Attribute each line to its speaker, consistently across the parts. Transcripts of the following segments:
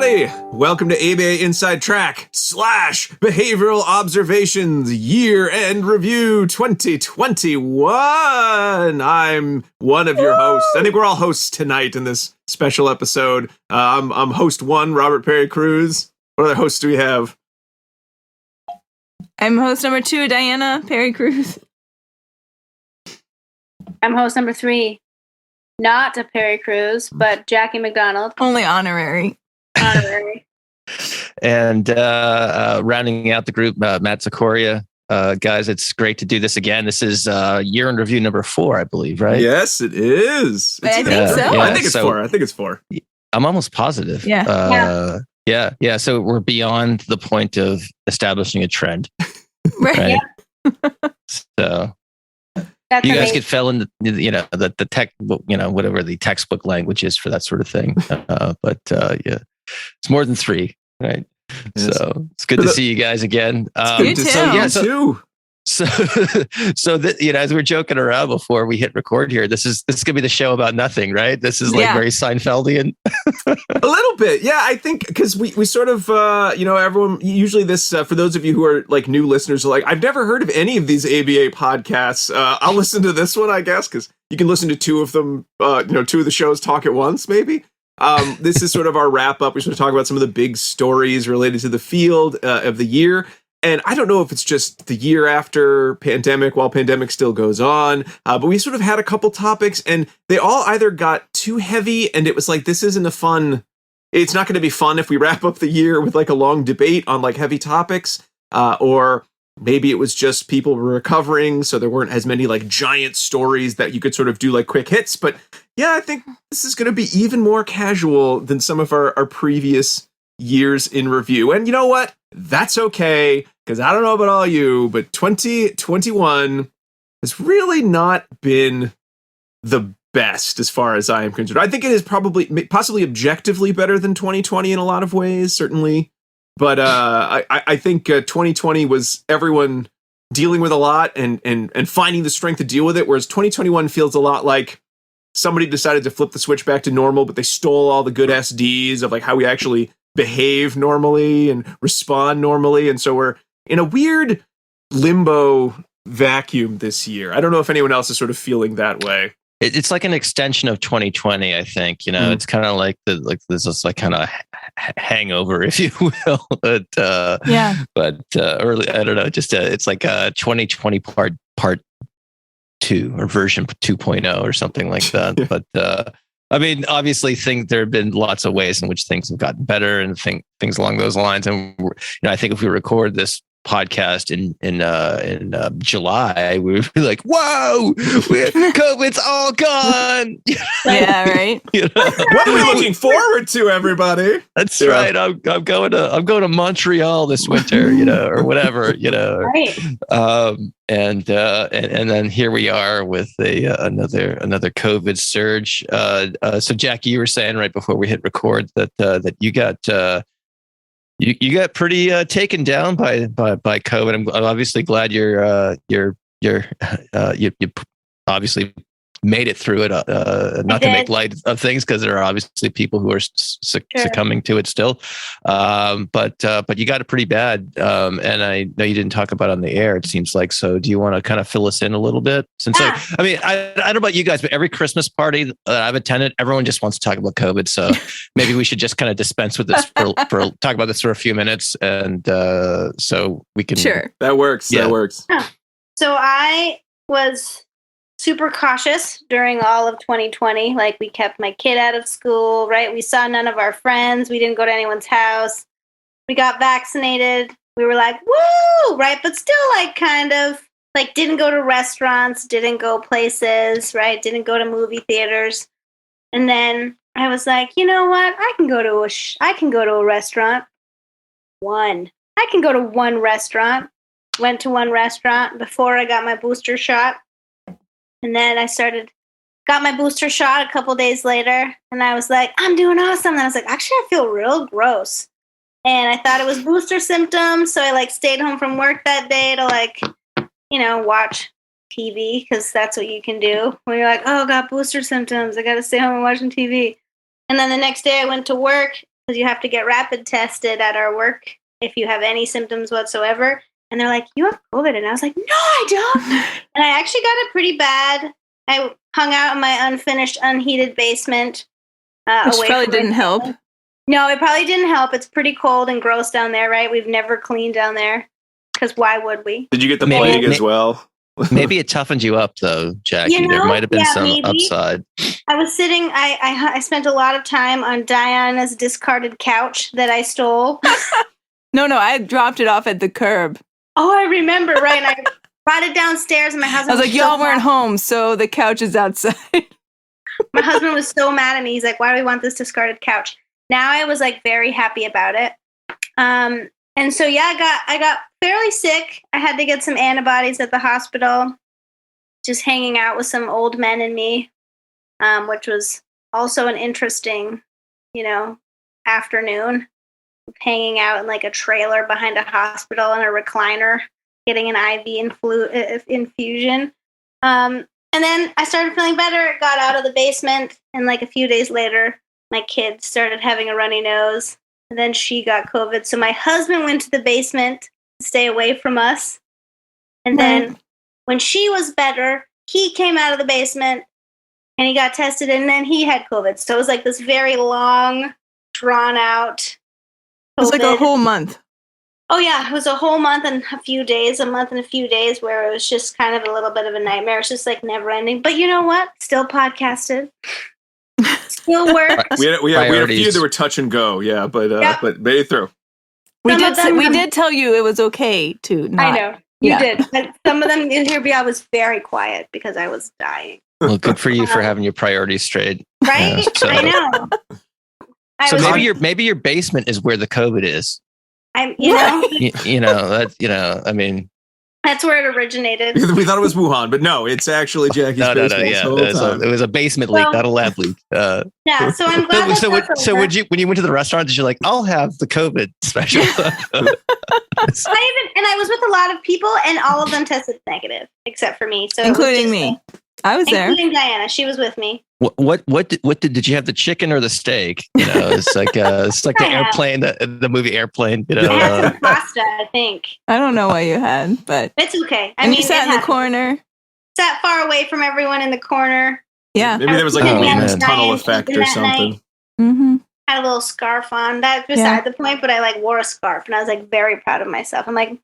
Speaker 1: everybody! Welcome to ABA Inside Track / Behavioral Observations Year-End Review 2021. I'm one of your hosts. I think we're all hosts tonight in this special episode. I'm host one, Robert Perry Cruz. What other hosts do we have?
Speaker 2: I'm host number 2, Diana Perry Cruz.
Speaker 3: I'm host number 3, not a Perry Cruz, but Jackie McDonald.
Speaker 2: Only honorary.
Speaker 3: Honorary.
Speaker 4: And rounding out the group, Matt Cicoria. Guys, it's great to do this again. This is year in review number 4, I believe, right?
Speaker 1: Yes, it is.
Speaker 2: I think so.
Speaker 1: I think it's 4. I think it's 4.
Speaker 4: I'm almost positive.
Speaker 2: Yeah.
Speaker 4: Yeah. So we're beyond the point of establishing a trend.
Speaker 2: Right.
Speaker 4: So
Speaker 3: That's
Speaker 4: you guys
Speaker 3: amazing.
Speaker 4: get fell into the tech, whatever the textbook language is for that sort of thing. But yeah, it's more than 3, right?
Speaker 1: Yes.
Speaker 4: So it's good to see you guys again.
Speaker 2: You too.
Speaker 4: So as we were joking around before we hit record here, this is gonna be the show about nothing, right? This is like very Seinfeldian.
Speaker 1: A little bit, yeah. I think because we sort of, everyone usually this for those of you who are like new listeners are like, I've never heard of any of these ABA podcasts. I'll listen to this one, I guess, because you can listen to 2 of them. 2 of the shows talk at once, maybe. This is sort of our wrap up. We sort of talk about some of the big stories related to the field of the year. And I don't know if it's just the year after pandemic, while pandemic still goes on, but we sort of had a couple topics and they all either got too heavy and it was like, this isn't it's not going to be fun if we wrap up the year with like a long debate on like heavy topics, or maybe it was just people were recovering, so there weren't as many like giant stories that you could sort of do like quick hits. But yeah, I think this is going to be even more casual than some of our previous years in review. And you know what? That's okay, because I don't know about all you, but 2021 has really not been the best as far as I am concerned. I think it is possibly objectively better than 2020 in a lot of ways, certainly. But I think 2020 was everyone dealing with a lot and finding the strength to deal with it, whereas 2021 feels a lot like somebody decided to flip the switch back to normal, but they stole all the good SDs of like how we actually behave normally and respond normally. And so we're in a weird limbo vacuum this year. I don't know if anyone else is sort of feeling that way.
Speaker 4: It's like an extension of 2020, I think. It's kind of like this is like kind of hangover, if you will. But early, I don't know. Just it's like 2020 part 2 or version 2.0 or something like that. Yeah. But I mean, obviously, there have been lots of ways in which things have gotten better and things along those lines. And I think if we record this podcast in July, we would be like, "Whoa, COVID's all gone!"
Speaker 2: Yeah, right.
Speaker 1: What are we looking forward to, everybody?
Speaker 4: That's right. I'm going to Montreal this winter, or whatever,
Speaker 3: Right.
Speaker 4: And then here we are with another COVID surge. So Jackie, you were saying right before we hit record that you got you got pretty taken down by COVID. I'm obviously glad you obviously made it through it. Not to make light of things, because there are obviously people who are succumbing to it still. But you got it pretty bad. And I know you didn't talk about it on the air, it seems like. So do you want to kind of fill us in a little bit? Since I don't know about you guys, but every Christmas party that I've attended, everyone just wants to talk about COVID. So maybe we should just kind of dispense with this for talk about this for a few minutes, and so we can.
Speaker 2: Sure,
Speaker 1: that works.
Speaker 4: Yeah.
Speaker 1: That works.
Speaker 3: So I was super cautious during all of 2020. Like, we kept my kid out of school, right? We saw none of our friends. We didn't go to anyone's house. We got vaccinated. We were like, woo, right? But still, like, kind of like didn't go to restaurants, didn't go places, right? Didn't go to movie theaters. And then I was like, you know what? I can go to a restaurant. I can go to one restaurant. Went to one restaurant before I got my booster shot. And then got my booster shot a couple days later, and I was like, I'm doing awesome. And I was like, actually, I feel real gross. And I thought it was booster symptoms, so I like stayed home from work that day to like, watch TV, because that's what you can do when you're like, oh, I got booster symptoms. I got to stay home and watching TV. And then the next day I went to work, because you have to get rapid tested at our work if you have any symptoms whatsoever. And they're like, you have COVID. And I was like, no, I don't. And I actually got it pretty bad. I hung out in my unfinished, unheated basement.
Speaker 2: Which probably didn't help.
Speaker 3: No, it probably didn't help. It's pretty cold and gross down there, right? We've never cleaned down there. Because why would we?
Speaker 1: Did you get the plague as well?
Speaker 4: Maybe it toughened you up, though, Jackie. There might have been some upside.
Speaker 3: I was sitting, I spent a lot of time on Diana's discarded couch that I stole.
Speaker 2: No, I dropped it off at the curb.
Speaker 3: Oh, I remember, right? And I brought it downstairs, and my husband
Speaker 2: I was like, y'all weren't home, so the couch is outside.
Speaker 3: My husband was so mad at me. He's like, why do we want this discarded couch? Now I was like very happy about it. And so, yeah, I got fairly sick. I had to get some antibodies at the hospital, just hanging out with some old men and me, which was also an interesting, afternoon. Hanging out in like a trailer behind a hospital in a recliner, getting an IV infusion. And then I started feeling better, got out of the basement, and like a few days later, my kid started having a runny nose, and then she got COVID. So my husband went to the basement to stay away from us. And then when she was better, he came out of the basement and he got tested, and then he had COVID. So it was like this very long, drawn out
Speaker 2: COVID. It was like a whole month.
Speaker 3: Oh, yeah. It was a whole month and a few days, where it was just kind of a little bit of a nightmare. It's just like never ending. But you know what? Still podcasted. Still work.
Speaker 1: We had a few that were touch and go. Yeah, but made it through.
Speaker 2: We did tell you it was okay to not.
Speaker 3: I know. You did. But some of them, I was very quiet because I was dying.
Speaker 4: Well, good for you for having your priorities straight.
Speaker 3: Right? I know.
Speaker 4: So maybe your basement is where the COVID is. I mean,
Speaker 3: that's where it originated.
Speaker 1: We thought it was Wuhan, but no, it's actually Jackie's basement.
Speaker 4: It was a basement leak, not a lab leak.
Speaker 3: Yeah, so I'm glad.
Speaker 4: So when you went to the restaurant, did you like, I'll have the COVID special?
Speaker 3: I was with a lot of people, and all of them tested negative except for me. So
Speaker 2: including me. I was there.
Speaker 3: Including Diana, she was with me.
Speaker 4: What did you have, the chicken or the steak? It's like the airplane, the movie Airplane.
Speaker 3: I had some pasta, I think.
Speaker 2: I don't know what you had, but
Speaker 3: it's okay.
Speaker 2: You sat in the corner.
Speaker 3: Sat far away from everyone in the corner.
Speaker 2: Yeah,
Speaker 1: maybe there was like a tunnel effect or something.
Speaker 2: Mm-hmm.
Speaker 3: Had a little scarf on. That's beside the point, but I like wore a scarf, and I was like very proud of myself. I'm like,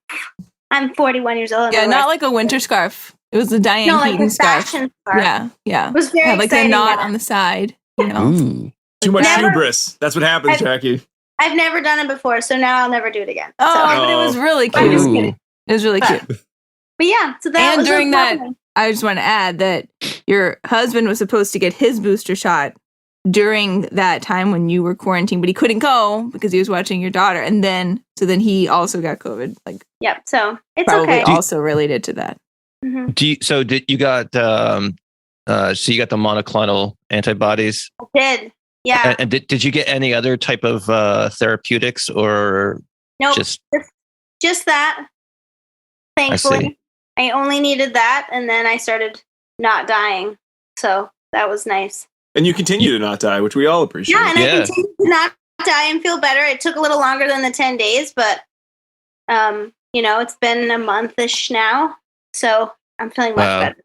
Speaker 3: I'm 41 years old.
Speaker 2: Yeah, not like a winter scarf. It was a Diane Keaton scarf. Yeah. It was very exciting. Like a knot on the side,
Speaker 1: Ooh. Too much hubris. That's what happens, Jackie.
Speaker 3: I've never done it before, so now I'll never do it again.
Speaker 2: But it was really cute. It was really cute.
Speaker 3: But yeah, so that was
Speaker 2: during that, I just want to add that your husband was supposed to get his booster shot during that time when you were quarantined, but he couldn't go because he was watching your daughter, and then he also got COVID.
Speaker 3: So it's
Speaker 2: probably
Speaker 3: okay.
Speaker 2: Also related to that.
Speaker 3: Mm-hmm.
Speaker 4: So you got the monoclonal antibodies?
Speaker 3: I did. Yeah.
Speaker 4: And did you get any other type of therapeutics or
Speaker 3: nope, just that? Thankfully, I only needed that, and then I started not dying. So that was nice.
Speaker 1: And you continue to not die, which we all appreciate.
Speaker 3: Yeah, and I continue to not die and feel better. It took a little longer than the 10 days, but it's been a month-ish now. So I'm feeling much better.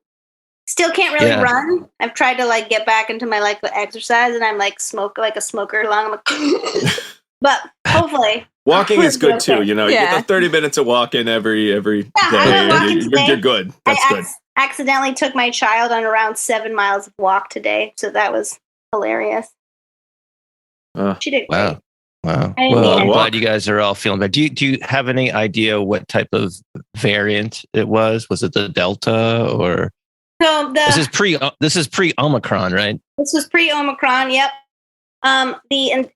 Speaker 3: Still can't really run. I've tried to get back into my exercise, and I'm smoke like a smoker lung. But hopefully,
Speaker 1: walking is good too. You get the 30 minutes of walking every day. You're good. That's good.
Speaker 3: Accidentally took my child on around 7 miles of walk today, so that was hilarious. She did great.
Speaker 4: Wow. Well, I'm glad you guys are all feeling better. Do you have any idea what type of variant it was? Was it the Delta or?
Speaker 3: So
Speaker 4: this is pre Omicron, right?
Speaker 3: This was pre Omicron. Yep. The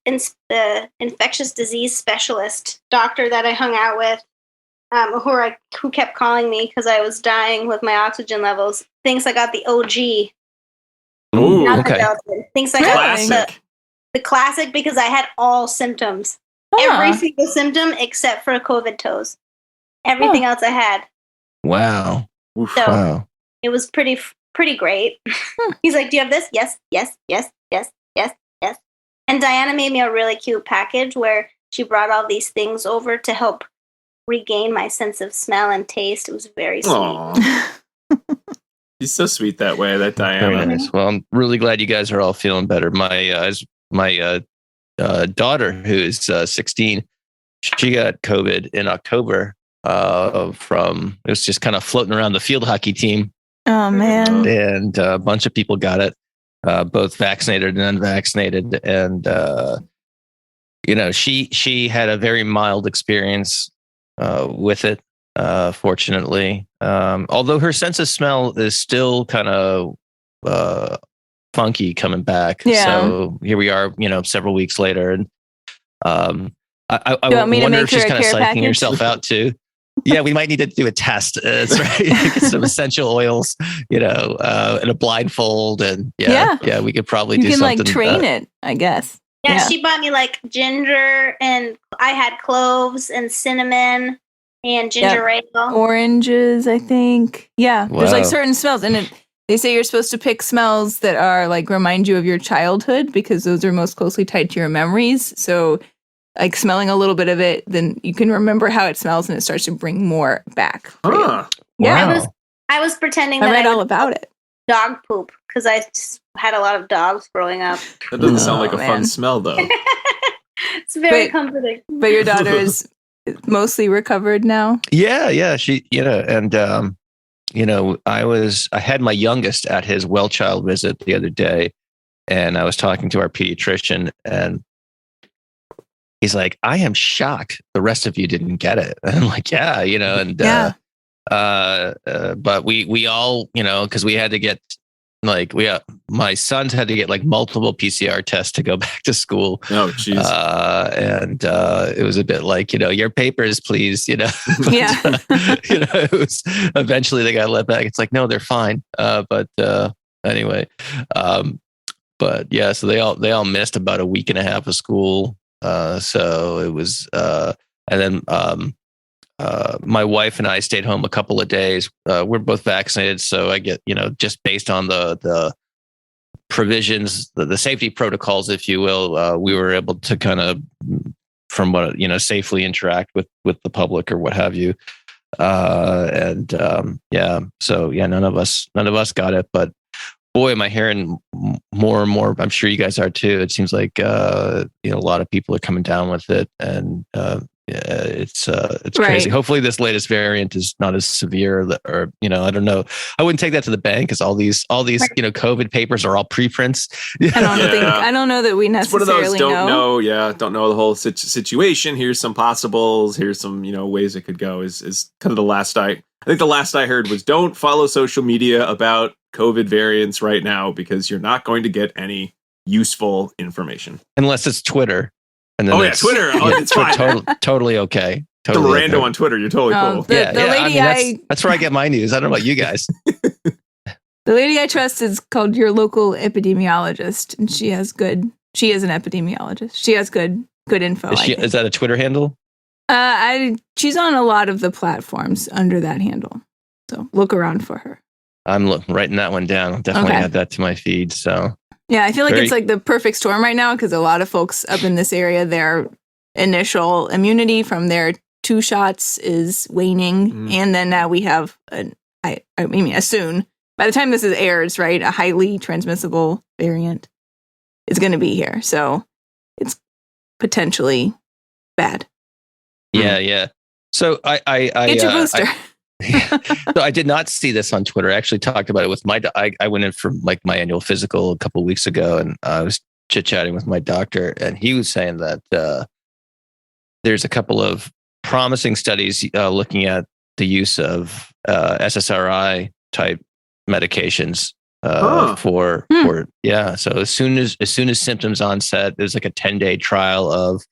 Speaker 3: infectious disease specialist doctor that I hung out with, who kept calling me because I was dying with my oxygen levels, thinks I got the OG.
Speaker 1: Ooh,
Speaker 3: not
Speaker 1: okay.
Speaker 3: The Delta. Thinks I got the classic because I had all symptoms. Every single symptom except for COVID toes. Everything else I had.
Speaker 4: Wow.
Speaker 3: So it was pretty great. He's like, do you have this? Yes. And Diana made me a really cute package where she brought all these things over to help regain my sense of smell and taste. It was very sweet.
Speaker 1: Aw. She's so sweet that way, that
Speaker 4: Very
Speaker 1: Diana.
Speaker 4: nice. Well, I'm really glad you guys are all feeling better. My daughter, who is 16, she got COVID in October. From it was just kind of floating around the field hockey team.
Speaker 2: Oh man!
Speaker 4: And a bunch of people got it, both vaccinated and unvaccinated. And she had a very mild experience with it. Fortunately, although her sense of smell is still kind of funky coming back.
Speaker 2: Yeah.
Speaker 4: So here we are, several weeks later, and I
Speaker 2: want me to
Speaker 4: wonder
Speaker 2: make
Speaker 4: if she's
Speaker 2: her a
Speaker 4: kind of
Speaker 2: care
Speaker 4: psyching
Speaker 2: package?
Speaker 4: herself out too. Yeah, we might need to do a test. That's right. Get some essential oils, and a blindfold, and yeah, we could probably
Speaker 2: You
Speaker 4: do
Speaker 2: can
Speaker 4: something.
Speaker 2: like train it, I guess.
Speaker 3: Yeah, she bought me like ginger, and I had cloves and cinnamon and ginger ale.
Speaker 2: Oranges, I think. Yeah, there's like
Speaker 4: Wow.
Speaker 2: certain smells, and they say you're supposed to pick smells that are like remind you of your childhood because those are most closely tied to your memories. So, like smelling a little bit of it, then you can remember how it smells, and it starts to bring more back. For you.
Speaker 1: Huh.
Speaker 2: Yeah,
Speaker 4: Wow.
Speaker 3: I was pretending
Speaker 2: I
Speaker 3: that
Speaker 2: read
Speaker 3: I
Speaker 2: all
Speaker 3: would
Speaker 2: about it.
Speaker 3: dog poop because I just had a lot of dogs growing up.
Speaker 1: That doesn't sound like a
Speaker 2: man.
Speaker 1: fun smell, though.
Speaker 3: It's very
Speaker 2: But-
Speaker 3: comforting.
Speaker 2: But your daughter is mostly recovered now.
Speaker 4: Yeah. She, and I had my youngest at his well child visit the other day, and I was talking to our pediatrician, and he's like, "I am shocked the rest of you didn't get it." And I'm like, "Yeah, and
Speaker 2: Yeah.
Speaker 4: but we all, because we had to get my sons had to get like multiple PCR tests to go back to school.
Speaker 1: Oh, jeez.
Speaker 4: And it was a bit like, your papers, please, But,
Speaker 2: Yeah.
Speaker 4: it was eventually they got let back. It's like, no, they're fine. But anyway, but yeah, so they all missed about a week and a half of school. So it was, and then my wife and I stayed home a couple of days. We're both vaccinated, so I get, just based on the provisions, the safety protocols, if you will, we were able to kind of, from what safely interact with the public or what have you. So none of us got it, but boy, am I hearing more and more. I'm sure you guys are too. It seems like a lot of people are coming down with it, and it's crazy.
Speaker 2: Right.
Speaker 4: Hopefully, this latest variant is not as severe, or I don't know. I wouldn't take that to the bank because all these COVID papers are all preprints.
Speaker 2: I don't know that we
Speaker 1: It's one of those
Speaker 2: necessarily
Speaker 1: don't
Speaker 2: know.
Speaker 1: don't know the whole situation. Here's some possibles. Here's some ways it could go. Is kind of the last I think the last I heard was don't follow social media about COVID variants right now because you're not going to get any useful information
Speaker 4: Unless it's Twitter. And then
Speaker 1: Twitter. Oh, it's fine.
Speaker 4: Totally okay.
Speaker 1: The
Speaker 4: Totally
Speaker 1: random
Speaker 4: okay.
Speaker 1: on Twitter, you're totally cool.
Speaker 2: The lady
Speaker 4: that's where I get my news. I don't know about you guys.
Speaker 2: the lady I trust is called your local epidemiologist, and she is an epidemiologist. She has good info.
Speaker 4: Is that a Twitter handle?
Speaker 2: She's on a lot of the platforms under that handle, so look around for her.
Speaker 4: I'm writing that one down. I'll definitely add that to my feed. So
Speaker 2: yeah, I feel like it's like the perfect storm right now because a lot of folks up in this area, their initial immunity from their 2 shots is waning, and then now we have soon. By the time this airs, right, a highly transmissible variant is going to be here, so it's potentially bad.
Speaker 4: Yeah. So I
Speaker 2: Get your booster.
Speaker 4: So I did not see this on Twitter. I actually talked about it with I went in for like my annual physical a couple of weeks ago, and I was chit-chatting with my doctor, and he was saying that there's a couple of promising studies looking at the use of SSRI type medications for So as soon as symptoms onset, there's like a 10-day trial of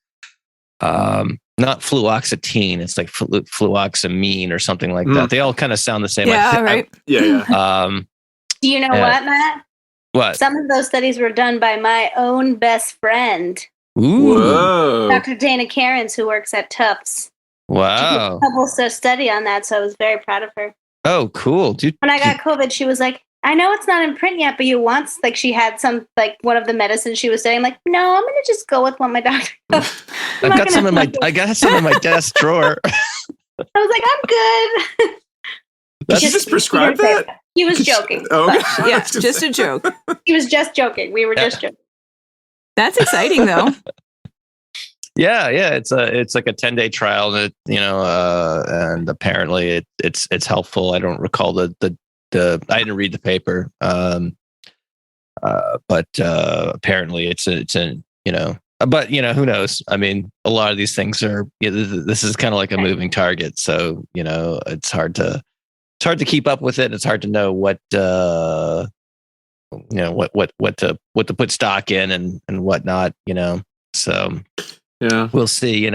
Speaker 4: not fluoxetine. It's like fluoxamine or something like that. They all kind of sound the same.
Speaker 2: Yeah, right.
Speaker 1: Yeah.
Speaker 3: Do you know what, Matt?
Speaker 4: What?
Speaker 3: Some of those studies were done by my own best friend,
Speaker 4: Ooh.
Speaker 1: Whoa.
Speaker 3: Dr. Dana Cairns, who works at Tufts.
Speaker 4: Wow.
Speaker 3: She did a study on that, so I was very proud of her.
Speaker 4: Oh, cool. Dude,
Speaker 3: When I got COVID, she was like, I know it's not in print yet, but you once, like, she had some, like, one of the medicines she was saying, like, no, I'm going to just go with what my doctor does.
Speaker 4: I got some in my desk drawer.
Speaker 3: I was like, I'm good.
Speaker 1: Did you just prescribe that?
Speaker 3: He was joking.
Speaker 1: Oh, okay.
Speaker 2: Yeah, just a joke.
Speaker 3: He was just joking. We were just joking.
Speaker 2: That's exciting, though.
Speaker 4: Yeah, it's like a 10-day trial that, and apparently it's helpful. I don't recall the I didn't read the paper. But apparently it's but who knows? I mean, a lot of these things are, this is kind of like a moving target. So, it's hard to keep up with it. It's hard to know what to put stock in and whatnot, so
Speaker 1: yeah,
Speaker 4: we'll see.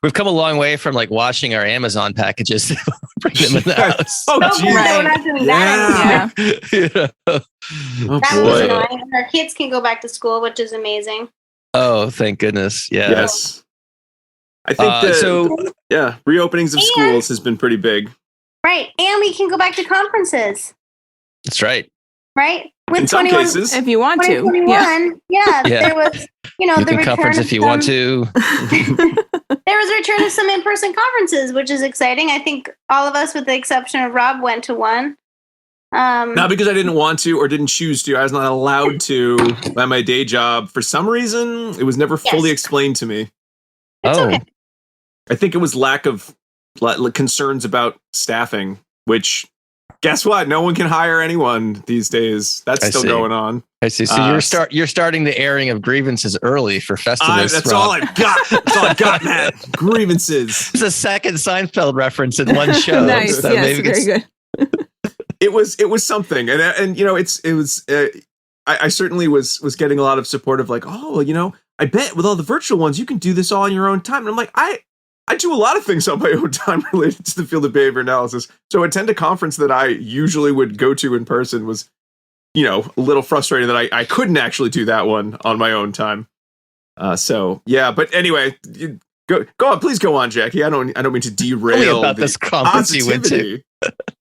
Speaker 4: We've come a long way from like washing our Amazon packages, bring them in the house.
Speaker 1: Oh,
Speaker 3: geez. We're not doing that
Speaker 2: Yeah.
Speaker 1: Oh,
Speaker 3: that was
Speaker 1: boy.
Speaker 3: annoying. Our kids can go back to school, which is amazing.
Speaker 4: Oh, thank goodness. Yeah.
Speaker 1: Yes. I think reopenings of schools has been pretty big.
Speaker 3: Right. And we can go back to conferences.
Speaker 4: That's right.
Speaker 3: Right? With
Speaker 1: In some cases.
Speaker 2: If you want to.
Speaker 3: 2021, there was,
Speaker 4: you
Speaker 3: the
Speaker 4: can
Speaker 3: return
Speaker 4: conference
Speaker 3: of
Speaker 4: if you
Speaker 3: some,
Speaker 4: want to.
Speaker 3: There was a return of some in-person conferences, which is exciting. I think all of us, with the exception of Rob, went to one.
Speaker 1: Not because I didn't want to or didn't choose to. I was not allowed to by my day job. For some reason, it was never fully explained to me.
Speaker 3: It's okay.
Speaker 1: I think it was lack of concerns about staffing, which, guess what? No one can hire anyone these days. That's still going on.
Speaker 4: I see. So you're starting the airing of grievances early for Festivus.
Speaker 1: That's all I've got. That's all I got, Matt. Grievances.
Speaker 4: It's a second Seinfeld reference in one show.
Speaker 2: Nice.
Speaker 4: So
Speaker 2: yes, very good.
Speaker 1: It was something, and I certainly was getting a lot of support of like, I bet with all the virtual ones you can do this all in your own time. And I'm like, I do a lot of things on my own time related to the field of behavior analysis. So attend a conference that I usually would go to in person was, a little frustrating that I couldn't actually do that one on my own time. But anyway, go on, please go on, Jackie. I don't mean to derail
Speaker 4: about this conference you went to.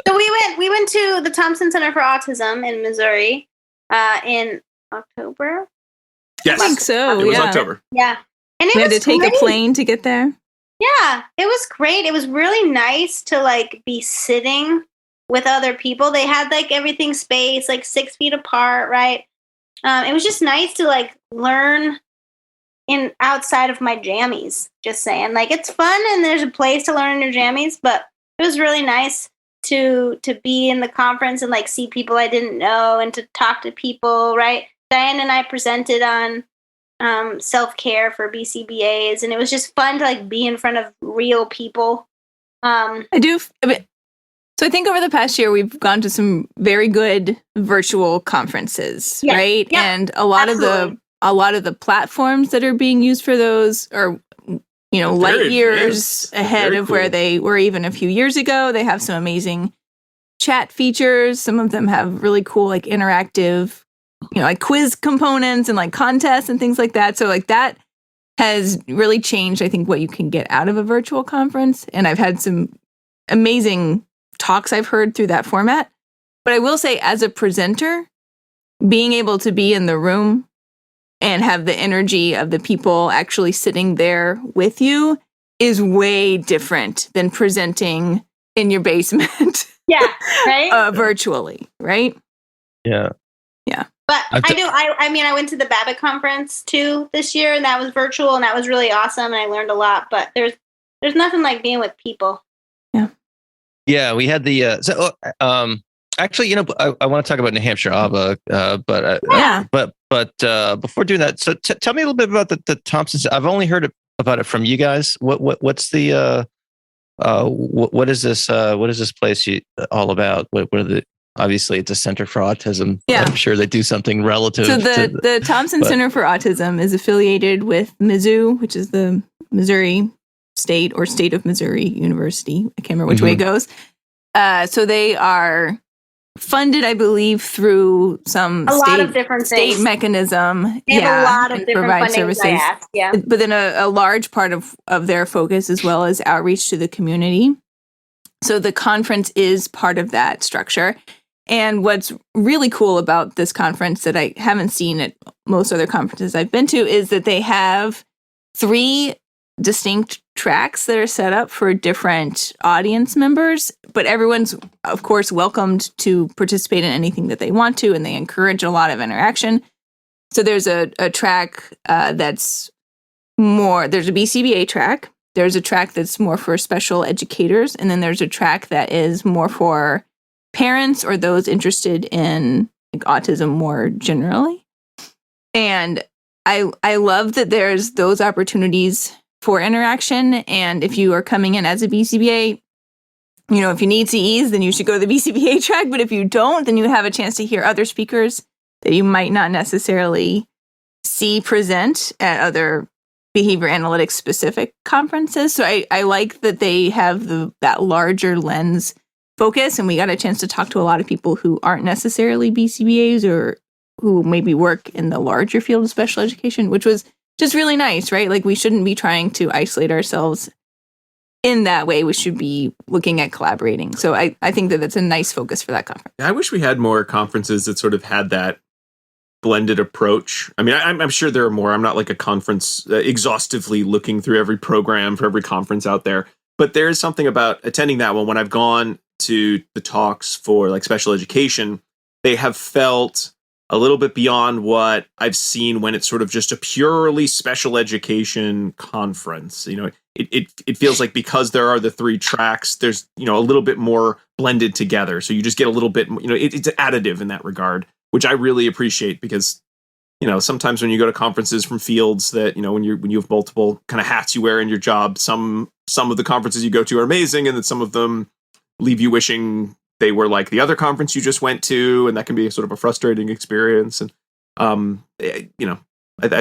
Speaker 3: So we went to the Thompson Center for Autism in Missouri in October.
Speaker 1: Yes,
Speaker 2: I think so.
Speaker 1: It was October.
Speaker 3: Yeah, and
Speaker 2: we had to take a plane to get there.
Speaker 3: Yeah, it was great. It was really nice to like be sitting with other people. They had like everything spaced like 6 feet apart, right? It was just nice to like learn in outside of my jammies. Just saying, like it's fun and there's a place to learn in your jammies, but it was really nice to be in the conference and like see people I didn't know and to talk to people, right? Diane and I presented on self-care for BCBAs, and it was just fun to like be in front of real people.
Speaker 2: So I think over the past year we've gone to some very good virtual conferences, right?
Speaker 3: Yeah,
Speaker 2: and a lot of the platforms that are being used for those are light years ahead of where they were even a few years ago. They have some amazing chat features. Some of them have really cool like interactive like quiz components and like contests and things like that. So like that has really changed, I think, what you can get out of a virtual conference. And I've had some amazing talks I've heard through that format. But I will say, as a presenter, being able to be in the room and have the energy of the people actually sitting there with you is way different than presenting in your basement.
Speaker 3: Yeah, right?
Speaker 2: Virtually, right?
Speaker 4: Yeah.
Speaker 2: Yeah.
Speaker 3: But I went to the Babbitt conference too this year, and that was virtual, and that was really awesome, and I learned a lot. But there's nothing like being with people.
Speaker 2: Yeah.
Speaker 4: Yeah, we had the actually, I want to talk about New Hampshire ABA, but before doing that, so tell me a little bit about the Thompsons. I've only heard about it from you guys. What's the what is this place all about? What are the Obviously, it's a center for autism.
Speaker 2: Yeah.
Speaker 4: I'm sure they do something relative.
Speaker 2: So the Thompson Center for Autism is affiliated with Mizzou, which is the Missouri State or State of Missouri University. I can't remember which way it goes. So they are funded, I believe, through a lot of different state mechanism.
Speaker 3: They have a lot of different funding services. Yeah.
Speaker 2: But then a large part of their focus as well as outreach to the community. So the conference is part of that structure. And what's really cool about this conference that I haven't seen at most other conferences I've been to is that they have 3 distinct tracks that are set up for different audience members, but everyone's, of course, welcomed to participate in anything that they want to, and they encourage a lot of interaction. So there's a track that's more, there's a BCBA track, there's a track that's more for special educators, and then there's a track that is more for parents or those interested in like, autism more generally. And I love that there's those opportunities for interaction. And if you are coming in as a BCBA, if you need CEs, then you should go to the BCBA track. But if you don't, then you have a chance to hear other speakers that you might not necessarily see present at other behavior analytics specific conferences. So I like that they have that larger lens focus. And we got a chance to talk to a lot of people who aren't necessarily BCBAs or who maybe work in the larger field of special education, which was just really nice, right? Like we shouldn't be trying to isolate ourselves in that way. We should be looking at collaborating. So I think that that's a nice focus for that conference.
Speaker 1: I wish we had more conferences that sort of had that blended approach. I mean, I'm sure there are more. I'm not like a conference exhaustively looking through every program for every conference out there, but there is something about attending that one. When I've gone to the talks for like special education, they have felt a little bit beyond what I've seen when it's sort of just a purely special education conference. It feels like because there are the 3 tracks, there's, a little bit more blended together. So you just get a little bit, it's additive in that regard, which I really appreciate because, sometimes when you go to conferences from fields that, when you have multiple kind of hats you wear in your job, some of the conferences you go to are amazing. And then some of them leave you wishing they were like the other conference you just went to, and that can be sort of a frustrating experience. And I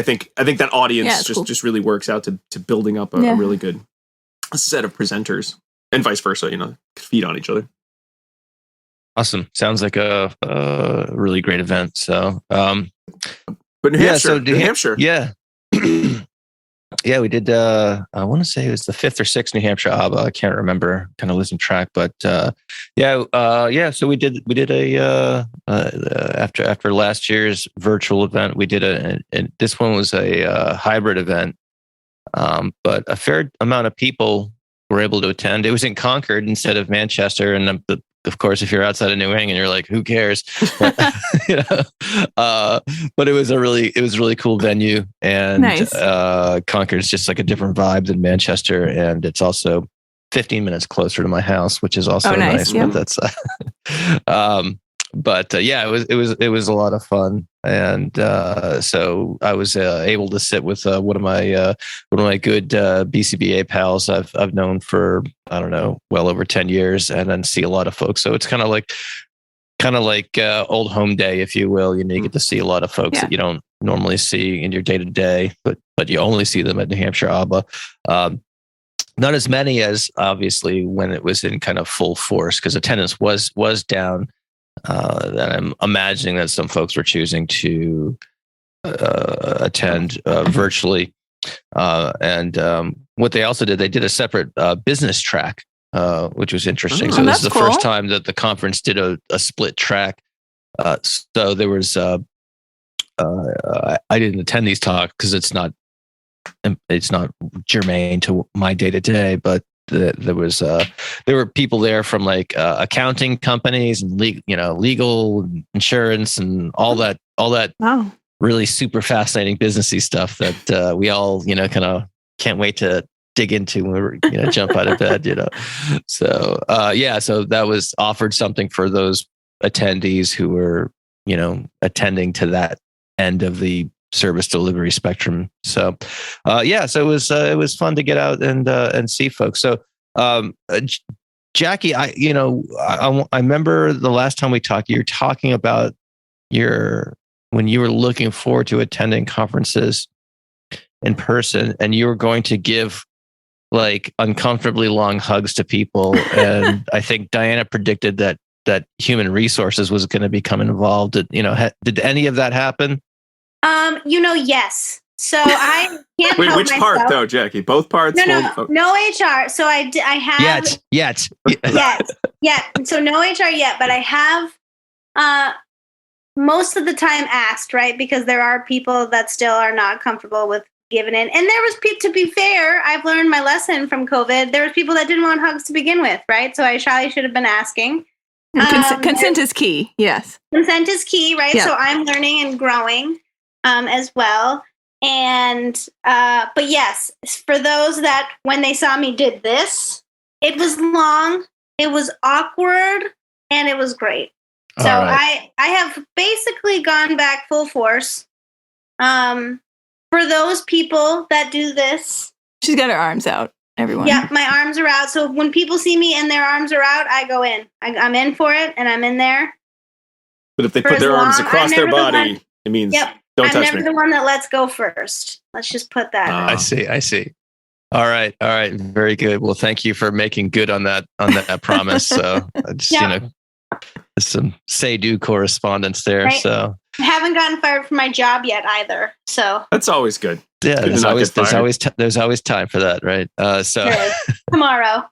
Speaker 1: think that audience just really works out to building up a really good set of presenters, and vice versa. Feed on each other.
Speaker 4: Awesome. Sounds like a really great event. So,
Speaker 1: but New Hampshire,
Speaker 4: New Hampshire, yeah. Yeah, we did. I want to say it was the 5th or 6th New Hampshire ABA. I can't remember, kind of losing track. But So we did a after last year's virtual event, we did and this one was a hybrid event, but a fair amount of people were able to attend. It was in Concord instead of Manchester, and of course, if you're outside of New England, you're like, who cares? But, but it was a really cool venue, and
Speaker 2: nice.
Speaker 4: Concord is just like a different vibe than Manchester, and it's also 15 minutes closer to my house, which is also nice.
Speaker 2: Yeah.
Speaker 4: But that's, it was a lot of fun, and so I was able to sit with one of my good BCBA pals I've known for, I don't know, well over 10 years, and then see a lot of folks. So it's kind of like old home day, if you will. You get to see a lot of folks that you don't normally see in your day to day, but you only see them at New Hampshire ABA. Not as many as obviously when it was in kind of full force, because attendance was down. That I'm imagining that some folks were choosing to attend virtually. And what they also did, they did a separate business track, which was interesting. So this is the first time that the conference did a split track. So there was, I didn't attend these talks because it's not germane to my day to day, but there were people there from like accounting companies and legal, insurance, and all that
Speaker 2: Wow.
Speaker 4: really super fascinating businessy stuff that we all kind of can't wait to dig into when we jump out of bed. So so that was offered something for those attendees who were attending to that end of the service delivery spectrum. So, it was fun to get out and see folks. So, Jackie, I remember the last time we talked, you were talking about when you were looking forward to attending conferences in person, and you were going to give like uncomfortably long hugs to people. And I think Diana predicted that human resources was going to become involved. Did any of that happen?
Speaker 3: Yes. So I can't
Speaker 1: Wait,
Speaker 3: help
Speaker 1: which
Speaker 3: myself.
Speaker 1: part though, Jackie? Both parts?
Speaker 3: No HR. So I have
Speaker 4: Yet.
Speaker 3: So no HR yet, but I have most of the time asked, right? Because there are people that still are not comfortable with giving in. And there was to be fair, I've learned my lesson from COVID. There was people that didn't want hugs to begin with, right? So I probably should have been asking.
Speaker 2: Consent is key. Yes.
Speaker 3: Consent is key, right?
Speaker 2: Yeah.
Speaker 3: So I'm learning and growing as well. And, but yes, for those that when they saw me did this, it was long, it was awkward, and it was great. So right. I have basically gone back full force. For those people that do this.
Speaker 2: She's got her arms out, everyone.
Speaker 3: Yeah, my arms are out. So when people see me and their arms are out, I go in. I'm in for it, and I'm in there.
Speaker 1: But if they put their arms across their body, it means don't touch me.
Speaker 3: I'm never the one that lets go first. Let's just put that.
Speaker 4: I see. All right. Very good. Well, thank you for making good on that promise. So just, some say-do correspondence there. Right. So
Speaker 3: I haven't gotten fired from my job yet either. So
Speaker 1: that's always good.
Speaker 4: Yeah, there's always time for that, right? So
Speaker 3: tomorrow.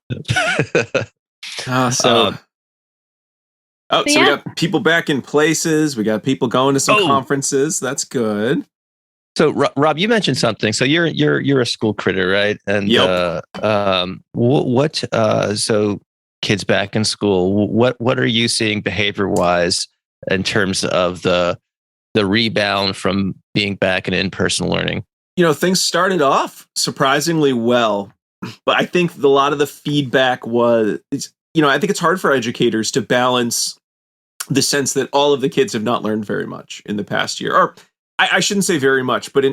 Speaker 1: We got people back in places. We got people going to some conferences. That's good.
Speaker 4: So Rob, you mentioned something. So you're a school critter, right? And so kids back in school, what are you seeing behavior-wise in terms of the rebound from being back in in-person learning?
Speaker 1: Things started off surprisingly well, but I think a lot of the feedback was, I think it's hard for educators to balance the sense that all of the kids have not learned very much in the past year. Or I shouldn't say very much, but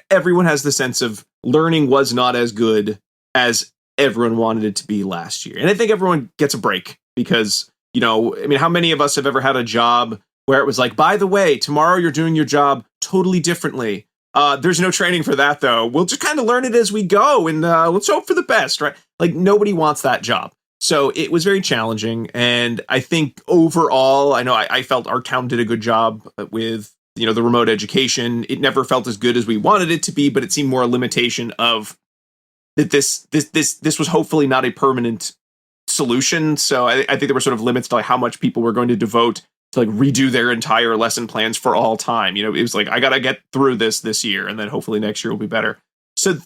Speaker 1: everyone has the sense of learning was not as good as everyone wanted it to be last year. And I think everyone gets a break because, how many of us have ever had a job where it was like, by the way, tomorrow you're doing your job totally differently. There's no training for that, though. We'll just kind of learn it as we go, and let's hope for the best, right? Like, nobody wants that job. So it was very challenging. And I think overall, I know I felt our town did a good job with, the remote education. It never felt as good as we wanted it to be, but it seemed more a limitation of that this was hopefully not a permanent solution. So I think there were sort of limits to like how much people were going to devote to like redo their entire lesson plans for all time. It was like, I got to get through this year, and then hopefully next year will be better. So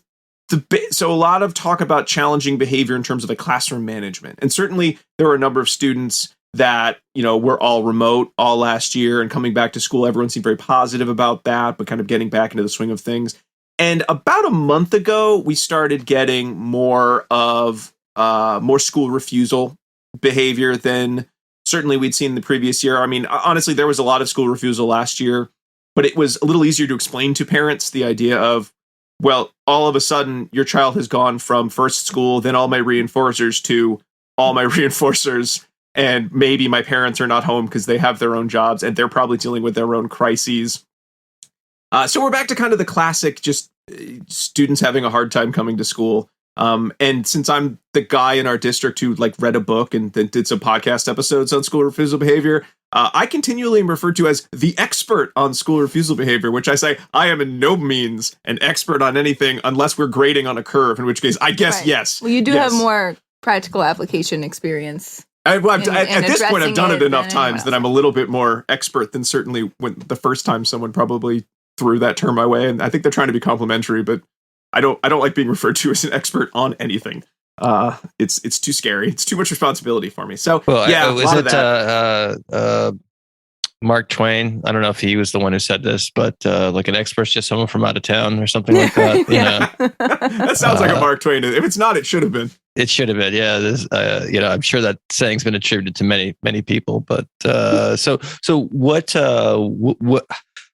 Speaker 1: a lot of talk about challenging behavior in terms of the classroom management. And certainly there were a number of students that, were all remote all last year and coming back to school. Everyone seemed very positive about that, but kind of getting back into the swing of things. And about a month ago, we started getting more school refusal behavior than certainly we'd seen the previous year. I mean, honestly, there was a lot of school refusal last year, but it was a little easier to explain to parents the idea of, well, all of a sudden your child has gone from first school, then all my reinforcers to all my reinforcers. And maybe my parents are not home because they have their own jobs and they're probably dealing with their own crises. So we're back to kind of the classic, just students having a hard time coming to school. And since I'm the guy in our district who like read a book and then did some podcast episodes on school refusal behavior, I continually am referred to as the expert on school refusal behavior, which I say I am in no means an expert on anything unless we're grading on a curve, in which case I guess yes.
Speaker 2: Well, you do have more practical application experience.
Speaker 1: At this point, I've done it enough times that I'm a little bit more expert than certainly when the first time someone probably threw that term my way. And I think they're trying to be complimentary, but I don't like being referred to as an expert on anything. It's too scary. It's too much responsibility for me. So
Speaker 4: was it Mark Twain? I don't know if he was the one who said this, but like an expert's just someone from out of town or something like that.
Speaker 1: That sounds like a Mark Twain. If it's not, it should have been.
Speaker 4: It should have been. Yeah. This, I'm sure that saying's been attributed to many, many people. But so what?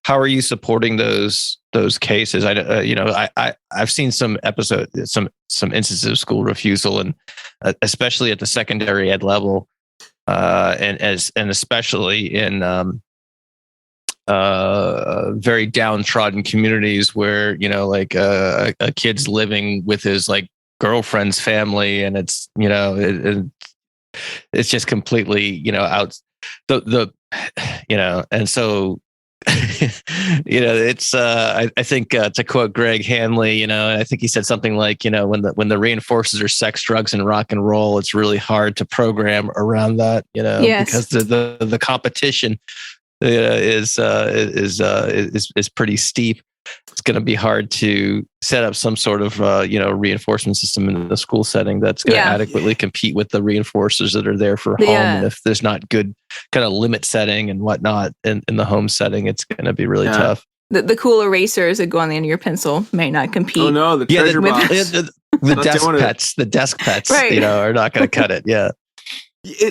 Speaker 4: How are you supporting those cases? I've seen some episodes, some instances of school refusal, and especially at the secondary ed level, and especially in very downtrodden communities where a kid's living with his like girlfriend's family, and it's it's just completely out and so it's I think to quote Greg Hanley, I think he said something like, when the reinforcers are sex, drugs, and rock and roll, it's really hard to program around that,
Speaker 2: Yes.
Speaker 4: because the competition is pretty steep. It's going to be hard to set up some sort of reinforcement system in the school setting that's going to adequately compete with the reinforcers that are there for home. And if there's not good kind of limit setting and whatnot in the home setting, it's going to be really tough.
Speaker 2: The cool erasers that go on the end of your pencil may not compete.
Speaker 1: Oh no, the treasure box.
Speaker 4: The desk pets,
Speaker 2: right.
Speaker 4: Are not going to cut it. Yeah.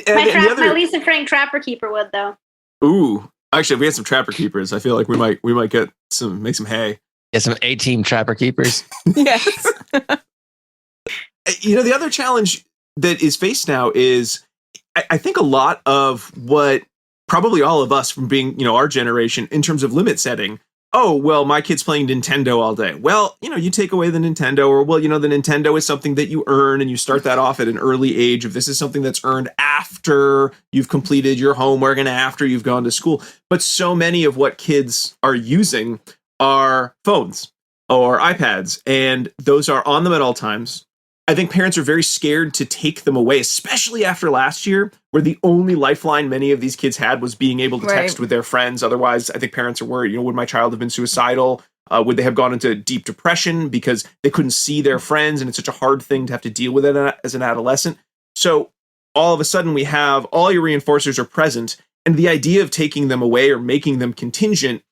Speaker 3: My Lisa Frank Trapper Keeper would though.
Speaker 1: Ooh, actually, if we had some Trapper Keepers, I feel like we might make some hay.
Speaker 4: Yeah, some A-team Trapper Keepers.
Speaker 2: Yes.
Speaker 1: The other challenge that is faced now is, I think a lot of what probably all of us from being, our generation in terms of limit setting. Oh, well, my kid's playing Nintendo all day. Well, you take away the Nintendo, or, well, the Nintendo is something that you earn, and you start that off at an early age of this is something that's earned after you've completed your homework and after you've gone to school. But so many of what kids are using are phones or iPads, and those are on them at all times. I think parents are very scared to take them away, especially after last year, where the only lifeline many of these kids had was being able to text with their friends. Otherwise, I think parents are worried, would my child have been suicidal? Would they have gone into deep depression because they couldn't see their friends, and it's such a hard thing to have to deal with it as an adolescent? So all of a sudden we have all your reinforcers are present, and the idea of taking them away or making them contingent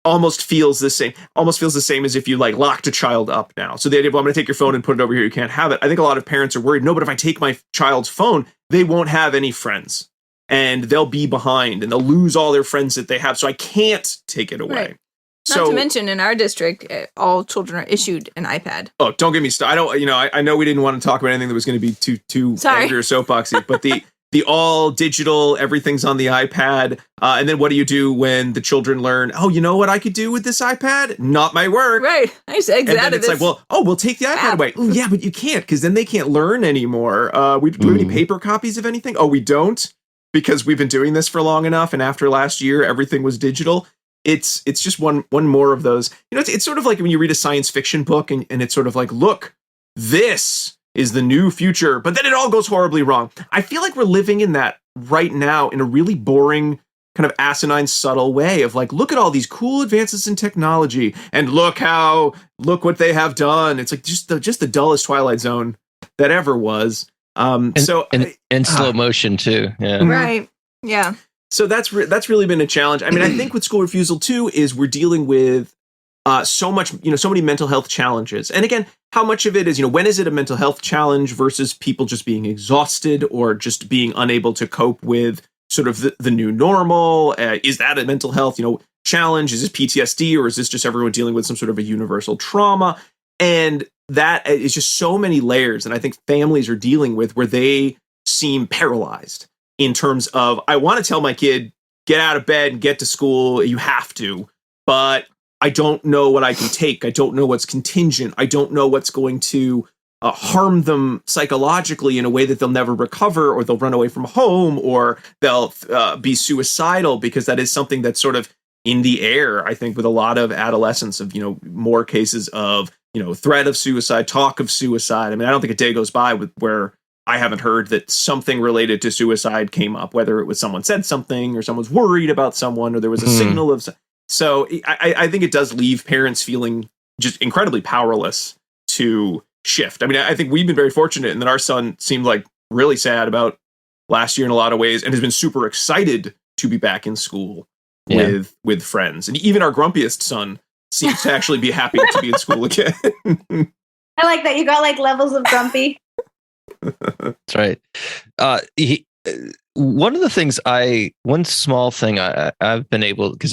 Speaker 1: almost feels the same as if you locked a child up now. So the idea of, well, I'm going to take your phone and put it over here, you can't have it. I think a lot of parents are worried, no, but if I take my child's phone, they won't have any friends and they'll be behind and they'll lose all their friends that they have. So I can't take it away.
Speaker 2: Right.
Speaker 1: So,
Speaker 2: not to mention in our district, all children are issued an iPad.
Speaker 1: Oh, don't get me started. I know we didn't want to talk about anything that was going to be too angry or soapboxy, but the all digital, everything's on the iPad. And then what do you do when the children learn, oh, you know what I could do with this iPad? Not my work.
Speaker 2: Right. I just exited.
Speaker 1: And then it's we'll take the iPad away. Ooh, yeah, but you can't, because then they can't learn anymore. Do we have any paper copies of anything? Oh, we don't, because we've been doing this for long enough. And after last year, everything was digital. It's just one more of those. It's sort of like when you read a science fiction book and it's sort of like, look, this is the new future, but then it all goes horribly wrong. I feel like we're living in that right now in a really boring, kind of asinine, subtle way of look at all these cool advances in technology and look what they have done. It's like just the dullest Twilight Zone that ever was.
Speaker 4: And slow motion too. Yeah.
Speaker 2: Right. Yeah.
Speaker 1: So that's really been a challenge. I mean, I think with School Refusal too is we're dealing with so many mental health challenges. And again, how much of it is, when is it a mental health challenge versus people just being exhausted or just being unable to cope with sort of the new normal? Is that a mental health, challenge? Is this PTSD, or is this just everyone dealing with some sort of a universal trauma? And that is just so many layers. And I think families are dealing with where they seem paralyzed in terms of, I want to tell my kid, get out of bed and get to school. You have to, but I don't know what I can take. I don't know what's contingent. I don't know what's going to harm them psychologically in a way that they'll never recover, or they'll run away from home, or they'll be suicidal, because that is something that's sort of in the air, I think, with a lot of adolescents of, more cases of, threat of suicide, talk of suicide. I mean, I don't think a day goes by where I haven't heard that something related to suicide came up, whether it was someone said something or someone's worried about someone, or there was a signal of. So I think it does leave parents feeling just incredibly powerless to shift. I mean, I think we've been very fortunate in that our son seemed really sad about last year in a lot of ways, and has been super excited to be back in school with friends. And even our grumpiest son seems to actually be happy to be in school again.
Speaker 3: I like that you got levels of grumpy.
Speaker 4: That's right. One small thing I've been able, because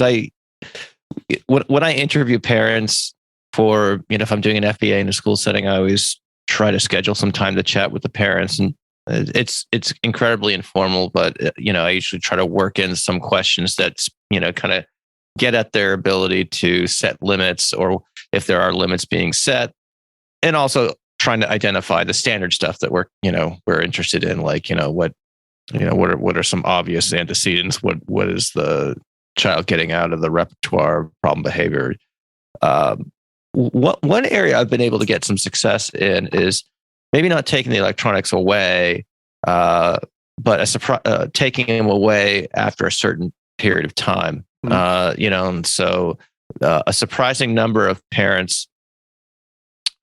Speaker 4: when I interview parents for, if I'm doing an FBA in a school setting, I always try to schedule some time to chat with the parents, and it's incredibly informal, but I usually try to work in some questions that kind of get at their ability to set limits, or if there are limits being set, and also trying to identify the standard stuff that we're interested in, what are some obvious antecedents? What is the child getting out of the repertoire of problem behavior. One area I've been able to get some success in is maybe not taking the electronics away, but taking them away after a certain period of time. And so a surprising number of parents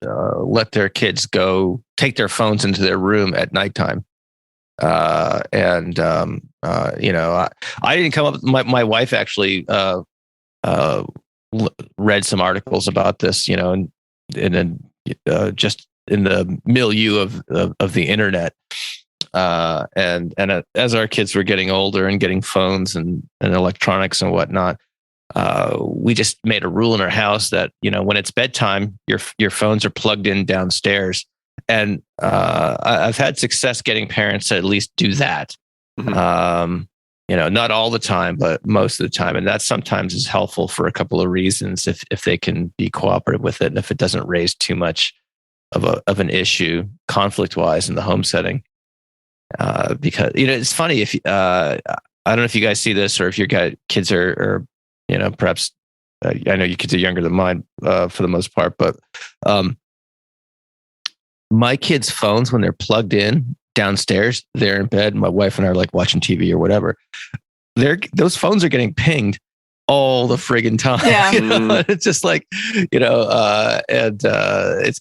Speaker 4: let their kids go take their phones into their room at nighttime. I didn't come up. My wife actually read some articles about this, and then just in the milieu of the internet. And as our kids were getting older and getting phones and electronics and whatnot, we just made a rule in our house that, when it's bedtime, your phones are plugged in downstairs. And I've had success getting parents to at least do that. Not all the time, but most of the time. And that sometimes is helpful for a couple of reasons if they can be cooperative with it, and if it doesn't raise too much of an issue conflict wise in the home setting. Because it's funny if I don't know if you guys see this, or if your kids are perhaps I know your kids are younger than mine for the most part, but my kids' phones, when they're plugged in downstairs, they're in bed, my wife and I are like watching TV or whatever, those phones are getting pinged all the friggin' time.
Speaker 2: Yeah.
Speaker 4: It's just like,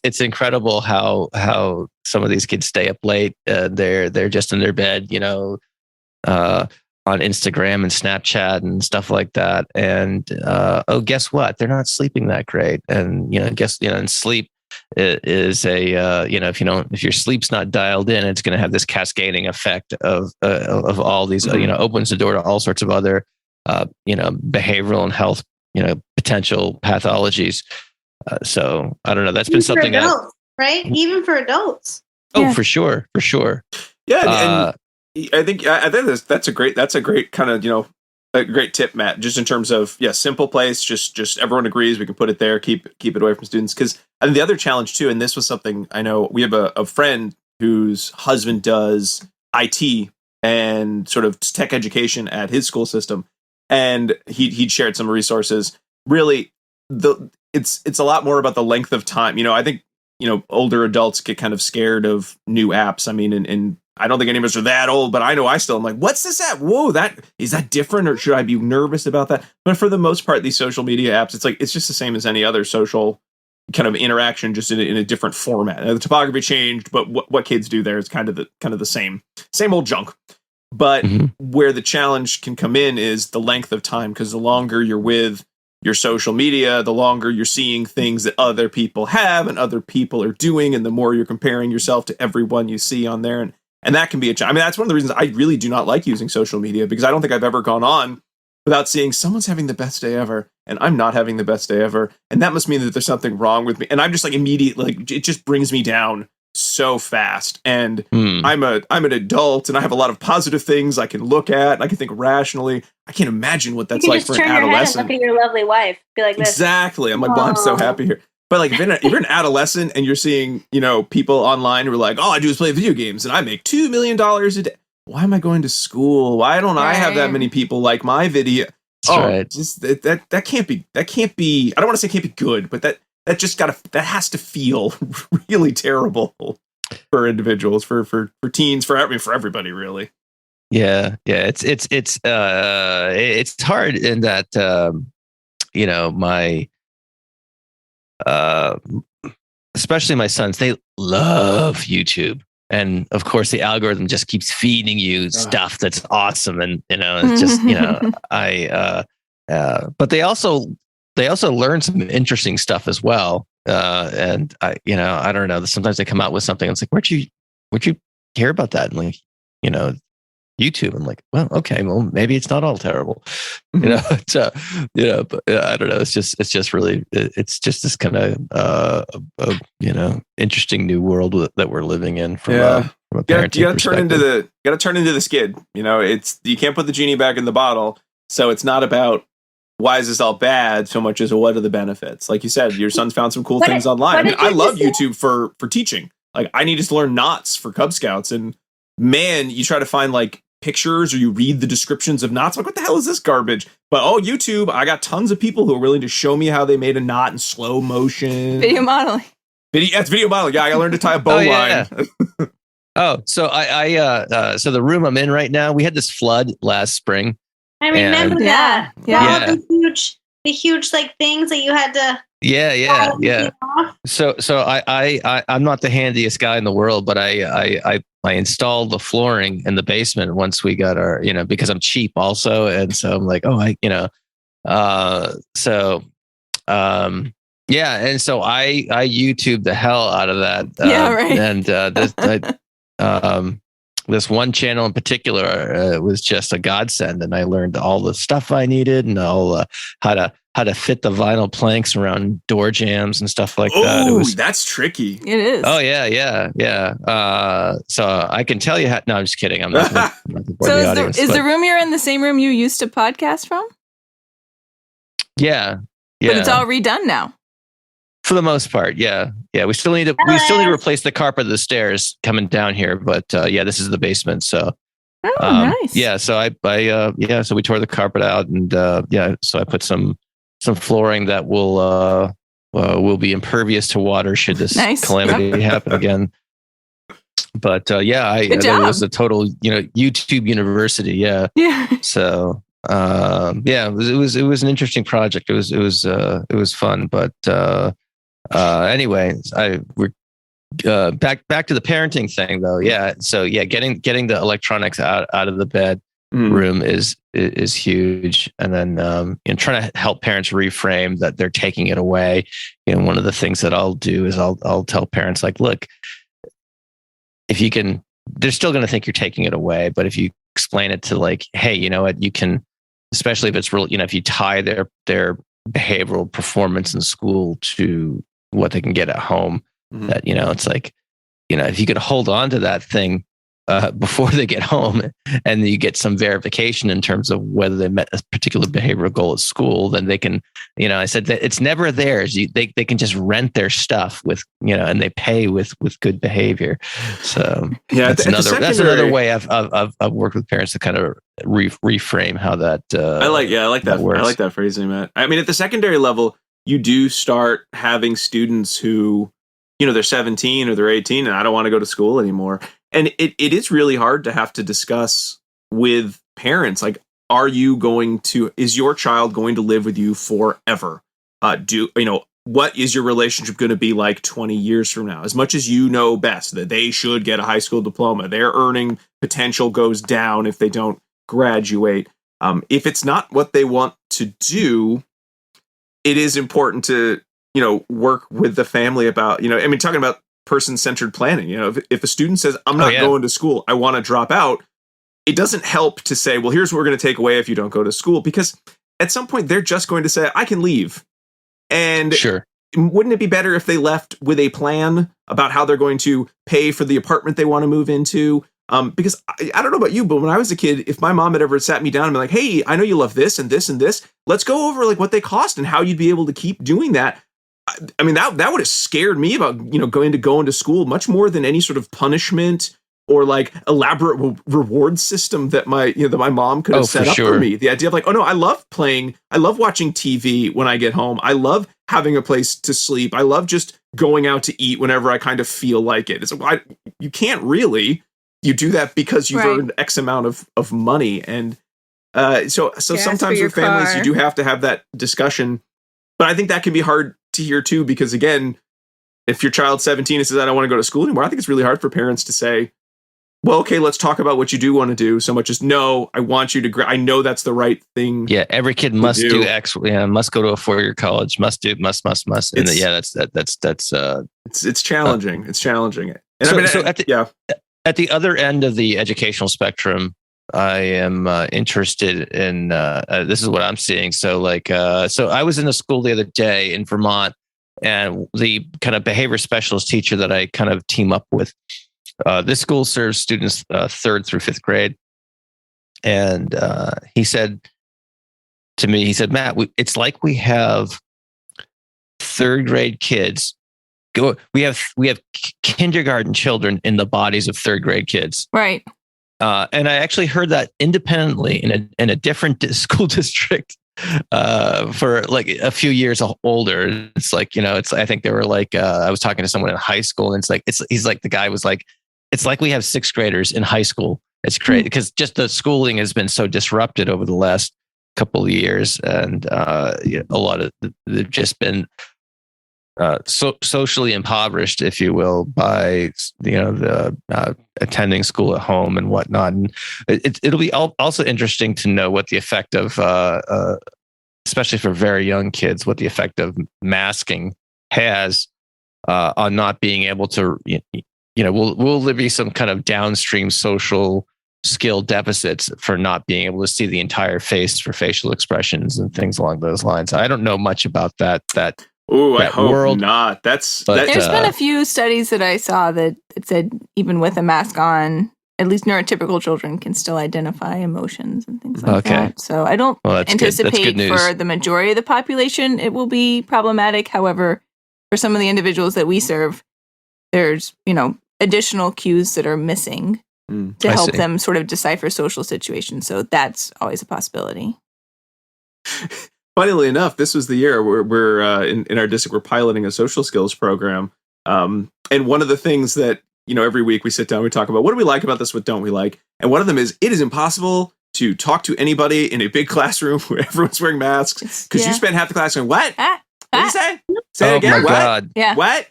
Speaker 4: it's incredible how some of these kids stay up late. They're just in their bed, on Instagram and Snapchat and stuff like that. And guess what? They're not sleeping that great. And and sleep is if your sleep's not dialed in, it's going to have this cascading effect of all these, opens the door to all sorts of other behavioral and health, potential pathologies. So I don't know. That's been something
Speaker 3: else, right? Even for adults.
Speaker 4: Oh,
Speaker 2: Yeah.
Speaker 4: for sure.
Speaker 1: Yeah. And I think that's a great kind of, a great tip, Matt, just in terms of, simple place, just everyone agrees we can put it there, keep it away from students. Cause and the other challenge too, and this was something I know we have a friend whose husband does IT and sort of tech education at his school system. And he'd shared some resources. Really, it's a lot more about the length of time. I think, older adults get kind of scared of new apps. I mean, and I don't think any of us are that old, but I know I still am like, what's this app? Whoa, is that different, or should I be nervous about that? But for the most part, these social media apps, it's just the same as any other social kind of interaction, just in a different format. The topography changed, but what kids do there is kind of the same old junk. But where the challenge can come in is the length of time, because the longer you're with your social media, the longer you're seeing things that other people have and other people are doing, and the more you're comparing yourself to everyone you see on there. And that can be a challenge. I mean, that's one of the reasons I really do not like using social media, because I don't think I've ever gone on without seeing someone's having the best day ever and I'm not having the best day ever. And that must mean that there's something wrong with me. And I'm just like immediately, like, it just brings me down so fast. And I'm an adult, and I have a lot of positive things I can look at, and I can think rationally. I can't imagine what that's like for an adolescent.
Speaker 3: Look at your lovely wife. Be like this.
Speaker 1: Exactly. I'm like, well, I'm so happy here. But like, if you're an adolescent and you're seeing, people online who are like, all I do is play video games and I make $2 million a day. Why am I going to school? Why don't I have that many people like my video? Just that can't be. I don't want to say can't be good, but that has to feel really terrible for individuals, for teens, for everybody, really.
Speaker 4: Yeah. It's hard in that my especially my sons, they love YouTube. And of course the algorithm just keeps feeding you stuff that's awesome. And, it's just, but they also learn some interesting stuff as well. And I don't know, sometimes they come out with something. And it's like, where'd you hear about that? And like, YouTube. I'm like, well, okay, well, maybe it's not all terrible, but I don't know. It's just really, it's just this kind of, interesting new world that we're living in from a parenting perspective. You got to turn into the skid. You can't put the genie back in the bottle. So it's not about why is this all bad so much as what are the benefits? Like you said, your son's found some cool things online. I mean, I love YouTube for teaching. Like, I needed to learn knots for Cub Scouts, and man, you try to find like
Speaker 1: pictures or you read the descriptions of knots. Like, what the hell is this garbage? But YouTube, I got tons of people who are willing to show me how they made a knot in slow motion.
Speaker 2: Video modeling.
Speaker 1: It's video modeling. Yeah, I learned to tie a bowline.
Speaker 4: So so the room I'm in right now, we had this flood last spring.
Speaker 3: I remember that.
Speaker 2: Yeah.
Speaker 3: All the huge like things that you had to.
Speaker 4: Yeah. So I'm not the handiest guy in the world, but I installed the flooring in the basement once we got our, because I'm cheap also, and so I'm like, and so I YouTube the hell out of that. And this one channel in particular was just a godsend, and I learned all the stuff I needed and all how to fit the vinyl planks around door jams and stuff like that.
Speaker 1: Oh, that's tricky.
Speaker 2: It is.
Speaker 4: Oh yeah. So I can tell you how. No, I'm just kidding. I'm not.
Speaker 2: So is the room you're in the same room you used to podcast from?
Speaker 4: Yeah.
Speaker 2: But it's all redone now.
Speaker 4: For the most part, yeah. We still need to replace the carpet of the stairs coming down here, but this is the basement. So,
Speaker 2: nice.
Speaker 4: Yeah. So so we tore the carpet out, and so I put some flooring that will be impervious to water should this calamity happen again. But it was a total YouTube university. Yeah. So it was an interesting project. It was fun, but anyway, we're back to the parenting thing though. Yeah. So getting the electronics out of the bed room is huge, and then trying to help parents reframe that they're taking it away. One of the things that I'll do is I'll tell parents, like, look, if you can, they're still going to think you're taking it away, but if you explain it to, like, hey, you know what, you can, especially if it's real, if you tie their behavioral performance in school to what they can get at home, that it's like, if you could hold on to that thing before they get home, and you get some verification in terms of whether they met a particular behavioral goal at school, then they can, I said that it's never theirs. They can just rent their stuff with, and they pay with good behavior. So that's another way I've worked with parents to kind of reframe how that.
Speaker 1: I like that.
Speaker 4: Works.
Speaker 1: I like that phrasing, Matt. I mean, at the secondary level, you do start having students who, they're 17 or they're 18 and I don't want to go to school anymore. And it is really hard to have to discuss with parents, like, is your child going to live with you forever? What is your relationship going to be like 20 years from now? As much as you know best that they should get a high school diploma, their earning potential goes down if they don't graduate. If it's not what they want to do, it is important to, work with the family about, talking about person-centered planning. If a student says, I'm not going to school, I want to drop out, it doesn't help to say, well, here's what we're going to take away if you don't go to school, because at some point they're just going to say, I can leave. And
Speaker 4: sure,
Speaker 1: wouldn't it be better if they left with a plan about how they're going to pay for the apartment they want to move into? Because I don't know about you, but when I was a kid, if my mom had ever sat me down and been like, hey, I know you love this and this and this, let's go over like what they cost and how you'd be able to keep doing that. I mean, that would have scared me about, going to school much more than any sort of punishment or like elaborate reward system that my mom could have set up for me. The idea of like, oh no, I love watching TV when I get home. I love having a place to sleep. I love just going out to eat whenever I kind of feel like it. It's like, you can't really, you do that because you've earned X amount of money. And so sometimes with families, you do have to have that discussion. But I think that can be hard to hear too, because again, if your child's 17 and says, I don't want to go to school anymore, I think it's really hard for parents to say, well, okay, let's talk about what you do want to do, so much as, no, I want you to, I know that's the right thing.
Speaker 4: Yeah. Every kid must do X. Yeah. Must go to a 4-year college, must. And that's
Speaker 1: it's challenging. It's challenging. And
Speaker 4: at the other end of the educational spectrum, I am interested in, this is what I'm seeing. So I was in a school the other day in Vermont, and the kind of behavior specialist teacher that I kind of team up with, this school serves students 3rd through 5th grade. And he said to me, Matt, it's like we have 3rd grade kids. We have kindergarten children in the bodies of 3rd grade kids.
Speaker 2: Right.
Speaker 4: And I actually heard that independently in a different school district for like a few years older. It's like, I think they were like, I was talking to someone in high school, and he's like, the guy was like, it's like we have sixth graders in high school. It's crazy because just the schooling has been so disrupted over the last couple of years, and a lot of they've just been socially impoverished, if you will, by the attending school at home and whatnot. And it'll be also interesting to know what the effect of, especially for very young kids, what the effect of masking has on not being able to. Will there be some kind of downstream social skill deficits for not being able to see the entire face for facial expressions and things along those lines? I don't know much about that.
Speaker 1: Oh, I hope
Speaker 4: world.
Speaker 1: not. There's
Speaker 2: been a few studies that I saw that said even with a mask on, at least neurotypical children can still identify emotions and things like that. So I don't anticipate for the majority of the population it will be problematic. However, for some of the individuals that we serve, there's additional cues that are missing to help them sort of decipher social situations. So that's always a possibility.
Speaker 1: Funnily enough, this was the year where we're in our district, we're piloting a social skills program. And one of the things that, every week we sit down, we talk about what do we like about this, what don't we like? And one of them is it is impossible to talk to anybody in a big classroom where everyone's wearing masks because you spend half the class going, what? What did you say? Say it again.
Speaker 4: Oh my
Speaker 1: what?
Speaker 4: God.
Speaker 2: Yeah.
Speaker 1: What?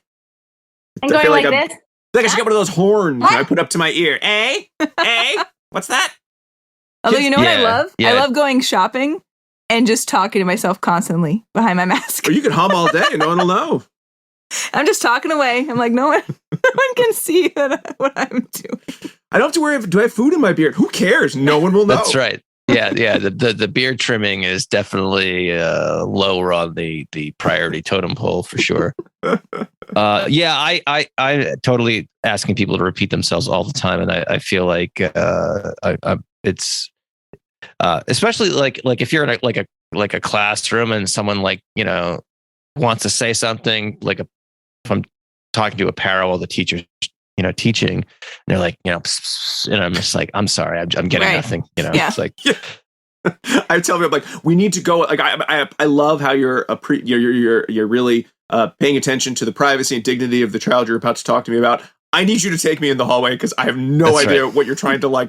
Speaker 3: And going like this?
Speaker 1: I feel like I should get one of those horns I put up to my ear. What's that?
Speaker 2: Although what I love? Yeah. I love going shopping and just talking to myself constantly behind my mask.
Speaker 1: Or you could hum all day. No one will know.
Speaker 2: I'm just talking away. I'm like, no one can see what I'm doing.
Speaker 1: I don't have to worry. Do I have food in my beard? Who cares? No one will know.
Speaker 4: That's right. Yeah. The beard trimming is definitely lower on the priority totem pole for sure. I totally asking people to repeat themselves all the time, and I feel like it's especially like if you're in a classroom and someone wants to say something if I'm talking to a para while the teacher's teaching, and they're like pss, and I'm just like, I'm sorry, I'm getting nothing. It's like. Yeah.
Speaker 1: I tell them, I'm like, we need to go. Like, I love how you're really paying attention to the privacy and dignity of the child you're about to talk to me about. I need you to take me in the hallway because I have no idea what you're trying to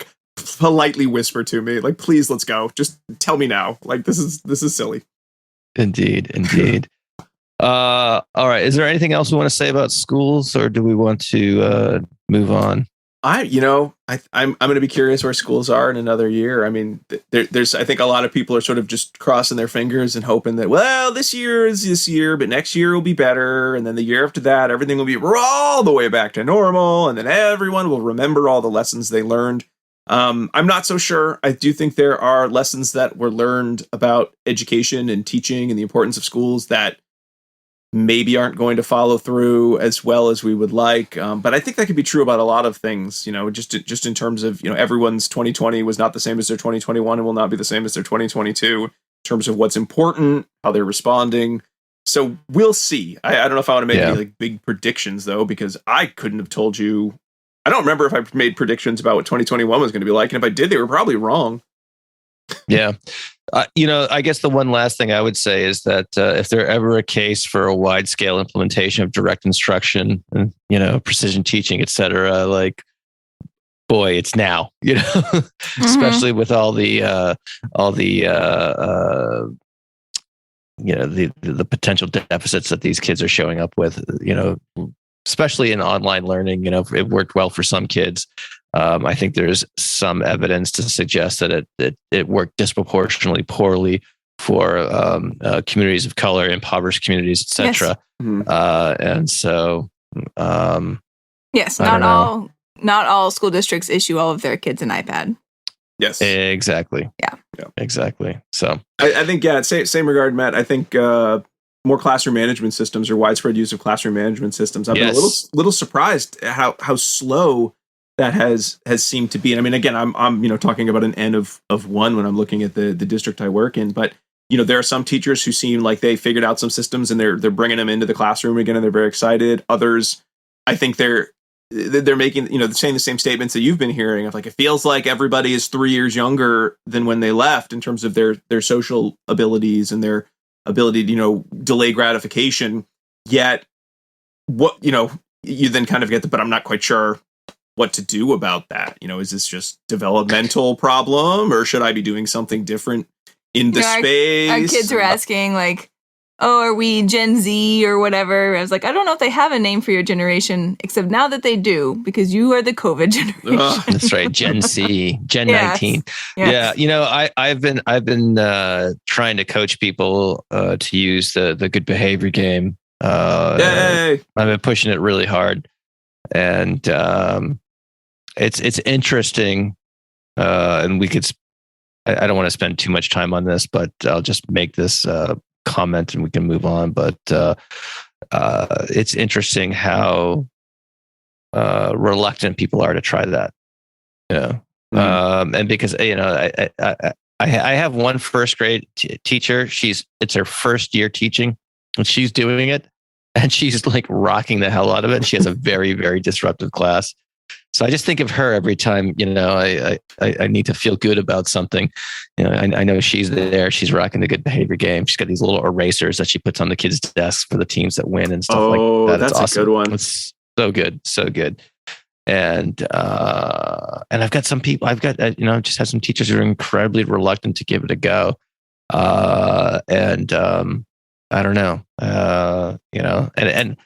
Speaker 1: politely whisper to me. Like, please, let's go. Just tell me now. Like, this is silly.
Speaker 4: Indeed. All right. Is there anything else we want to say about schools, or do we want to move on?
Speaker 1: I'm going to be curious where schools are in another year. I mean, there's I think a lot of people are sort of just crossing their fingers and hoping that, well, this year is this year, but next year will be better, and then the year after that, everything will be all the way back to normal, and then everyone will remember all the lessons they learned. I'm not so sure. I do think there are lessons that were learned about education and teaching and the importance of schools that maybe aren't going to follow through as well as we would like. But I think that could be true about a lot of things, just in terms of, everyone's 2020 was not the same as their 2021 and will not be the same as their 2022 in terms of what's important, how they're responding. So we'll see. I don't know if I want to make any big predictions though, because I couldn't have told you. I don't remember if I made predictions about what 2021 was going to be like. And if I did, they were probably wrong.
Speaker 4: Yeah. I guess the one last thing I would say is that if there ever a case for a wide scale implementation of direct instruction and, precision teaching, et cetera, boy, it's now, especially with all the the potential deficits that these kids are showing up with, especially in online learning. It worked well for some kids. I think there's some evidence to suggest that it worked disproportionately poorly for communities of color, impoverished communities, etc. Yes. Mm-hmm. And so,
Speaker 2: yes, not all school districts issue all of their kids an iPad.
Speaker 1: Yes,
Speaker 4: exactly.
Speaker 2: Yeah,
Speaker 4: exactly. So
Speaker 1: I think same regard, Matt. I think more classroom management systems or widespread use of classroom management systems. I've been a little surprised at how slow that has seemed to be. And I mean, again, I'm talking about an N of one when I'm looking at the district I work in. But there are some teachers who seem like they figured out some systems and they're bringing them into the classroom again, and they're very excited. Others, I think they're they're making, saying the same statements that you've been hearing of like, it feels like everybody is 3 years younger than when they left in terms of their social abilities and their ability to, delay gratification. Yet what, you then kind of get but I'm not quite sure what to do about that. Is this just developmental problem, or should I be doing something different in the space?
Speaker 2: Our kids were asking like, oh, are we Gen Z or whatever? I was like, I don't know if they have a name for your generation, except now that they do, because you are the COVID generation.
Speaker 4: That's right, Gen Z, Gen
Speaker 2: Yes.
Speaker 4: 19.
Speaker 2: Yes.
Speaker 4: Yeah, I've been trying to coach people to use the good behavior game.
Speaker 1: Yay!
Speaker 4: I've been pushing it really hard, and it's interesting. And we could. I don't want to spend too much time on this, but I'll just make this comment and we can move on. But it's interesting how reluctant people are to try that. And because I have one first grade teacher. It's her first year teaching, and she's doing it, and she's like rocking the hell out of it. And she has a very, very disruptive class. So I just think of her every time, I need to feel good about something. I know she's there. She's rocking the good behavior game. She's got these little erasers that she puts on the kids' desks for the teams that win and stuff like that.
Speaker 1: That's
Speaker 4: awesome.
Speaker 1: A good one.
Speaker 4: It's so good. So good. And I've got some people, just had some teachers who are incredibly reluctant to give it a go. And I don't know, and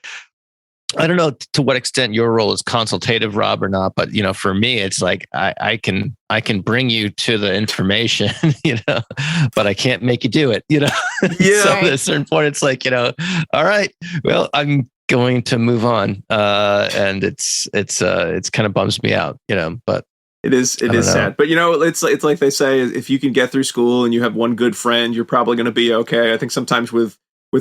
Speaker 4: I don't know to what extent your role is consultative, Rob, or not. But for me, it's like I can bring you to the information, but I can't make you do it. Yeah. So at a certain point, it's like all right, well, I'm going to move on, and it's kind of bums me out, But
Speaker 1: it is sad. But it's like they say, if you can get through school and you have one good friend, you're probably going to be okay. I think sometimes with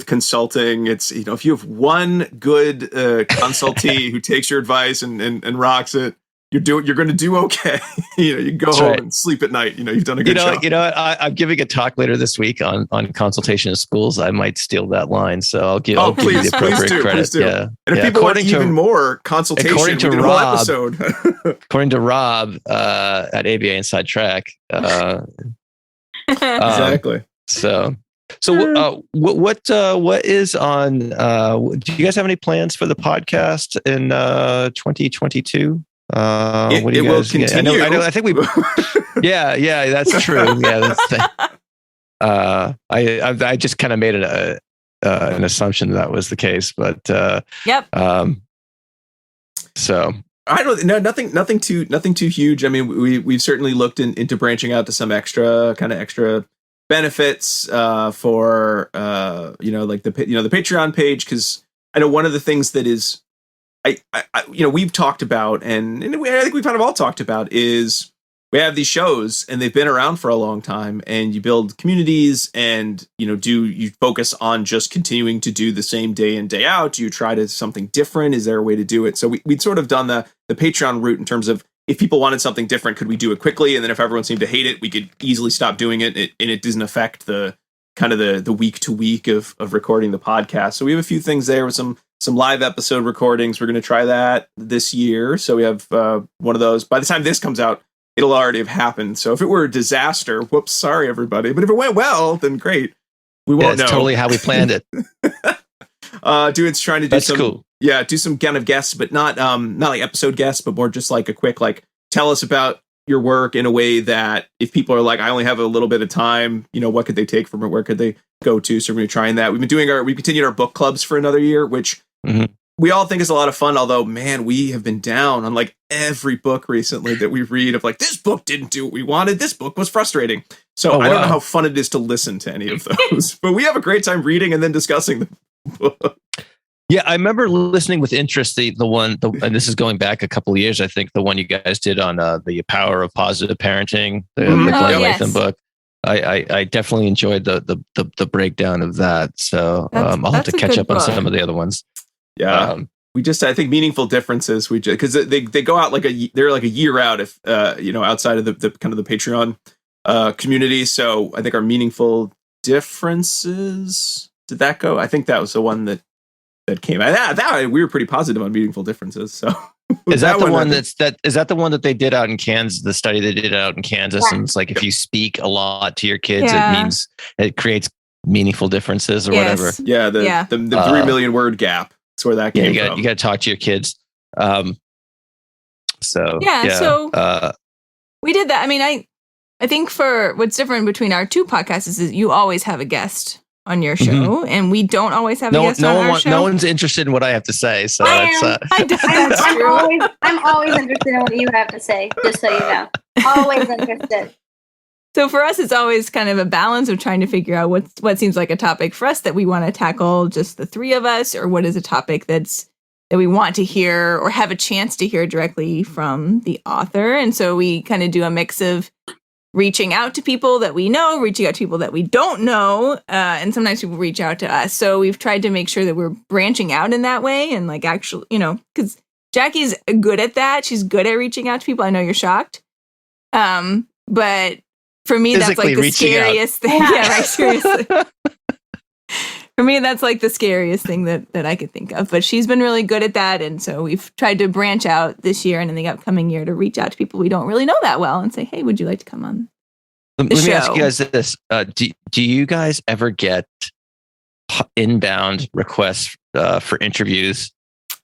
Speaker 1: consulting, it's if you have one good consultee who takes your advice and rocks it, you're going to do okay. You can go home and sleep at night. You've done a good job.
Speaker 4: I'm giving a talk later this week on consultation in schools. I might steal that line, so I'll give you the appropriate credit.
Speaker 1: Please do. Yeah. And if people want even more consultation, according to Rob, episode.
Speaker 4: According to Rob at ABA Inside Track,
Speaker 1: exactly.
Speaker 4: So what is on? Do you guys have any plans for the podcast in 2022? What do you guys?
Speaker 1: Continue.
Speaker 4: I think we. Yeah, that's true. Yeah, I just kind of made an assumption that was the case, but
Speaker 2: yep.
Speaker 4: So
Speaker 1: I don't know. Nothing too huge. I mean, we've certainly looked into branching out to some extra benefits for like the Patreon page, because I know one of the things that is I we've talked about, and I think we've kind of all talked about, is we have these shows and they've been around for a long time, and you build communities, and you focus on just continuing to do the same day in, day out? Do you try to something different? Is there a way to do it? So we'd sort of done the Patreon route in terms of, if people wanted something different, could we do it quickly? And then if everyone seemed to hate it, we could easily stop doing it. And it doesn't affect the kind of the week to week of recording the podcast. So we have a few things there with some live episode recordings. We're going to try that this year. So we have one of those. By the time this comes out, it'll already have happened. So if it were a disaster, whoops, sorry, everybody. But if it went well, then great. We won't know.
Speaker 4: It's totally how we planned it.
Speaker 1: Dude's trying to do
Speaker 4: That's cool.
Speaker 1: Yeah, do some kind of guests, but not like episode guests, but more just like a quick, tell us about your work in a way that if people are like, I only have a little bit of time, what could they take from it? Where could they go to? So we're going to be trying that. We continued our book clubs for another year, which we all think is a lot of fun. Although, man, we have been down on like every book recently that we read of like, this book didn't do what we wanted. This book was frustrating. So I don't know how fun it is to listen to any of those, but we have a great time reading and then discussing the book.
Speaker 4: Yeah, I remember listening with interest the one, and this is going back a couple of years, I think, the one you guys did on the power of positive parenting, the Glenn Latham book. I definitely enjoyed the breakdown of that. So I'll have to catch up on some of the other ones.
Speaker 1: Yeah, I think meaningful differences. Because they go out they're like a year out if outside of the kind of the Patreon community. So I think our meaningful differences, did that go? I think that was the one that came out. That we were pretty positive on meaningful differences. So
Speaker 4: Is that the one
Speaker 1: I think.
Speaker 4: is that the one that they did out in Kansas, the study they did out in Kansas?
Speaker 3: Yeah.
Speaker 4: And it's like, if you speak a lot to your kids,
Speaker 2: Yeah.
Speaker 4: it means it creates meaningful differences or whatever.
Speaker 1: Yeah, the 3 million word gap. That's where that came from.
Speaker 4: You got to talk to your kids. So
Speaker 2: we did that. I mean, I think for what's different between our two podcasts is you always have a guest on your show, and we don't always have a guest on our show.
Speaker 4: No one's interested in what I have to say. So
Speaker 3: I'm always interested in what you have to say, just so you know. Always interested.
Speaker 2: So for us, it's always kind of a balance of trying to figure out what seems like a topic for us that we want to tackle, just the three of us, or what is a topic that we want to hear or have a chance to hear directly from the author. And so we kind of do a mix of reaching out to people that we know, reaching out to people that we don't know, and sometimes people reach out to us. So we've tried to make sure that we're branching out in that way, and like actually, because Jackie's good at that. She's good at reaching out to people. I know you're shocked. But for me, that's like the scariest thing. Yeah, right. Seriously. For me, that's like the scariest thing that I could think of. But she's been really good at that. And so we've tried to branch out this year and in the upcoming year to reach out to people we don't really know that well and say, hey, would you like to come on the show?
Speaker 4: Let me ask you guys this. Do you guys ever get inbound requests for interviews?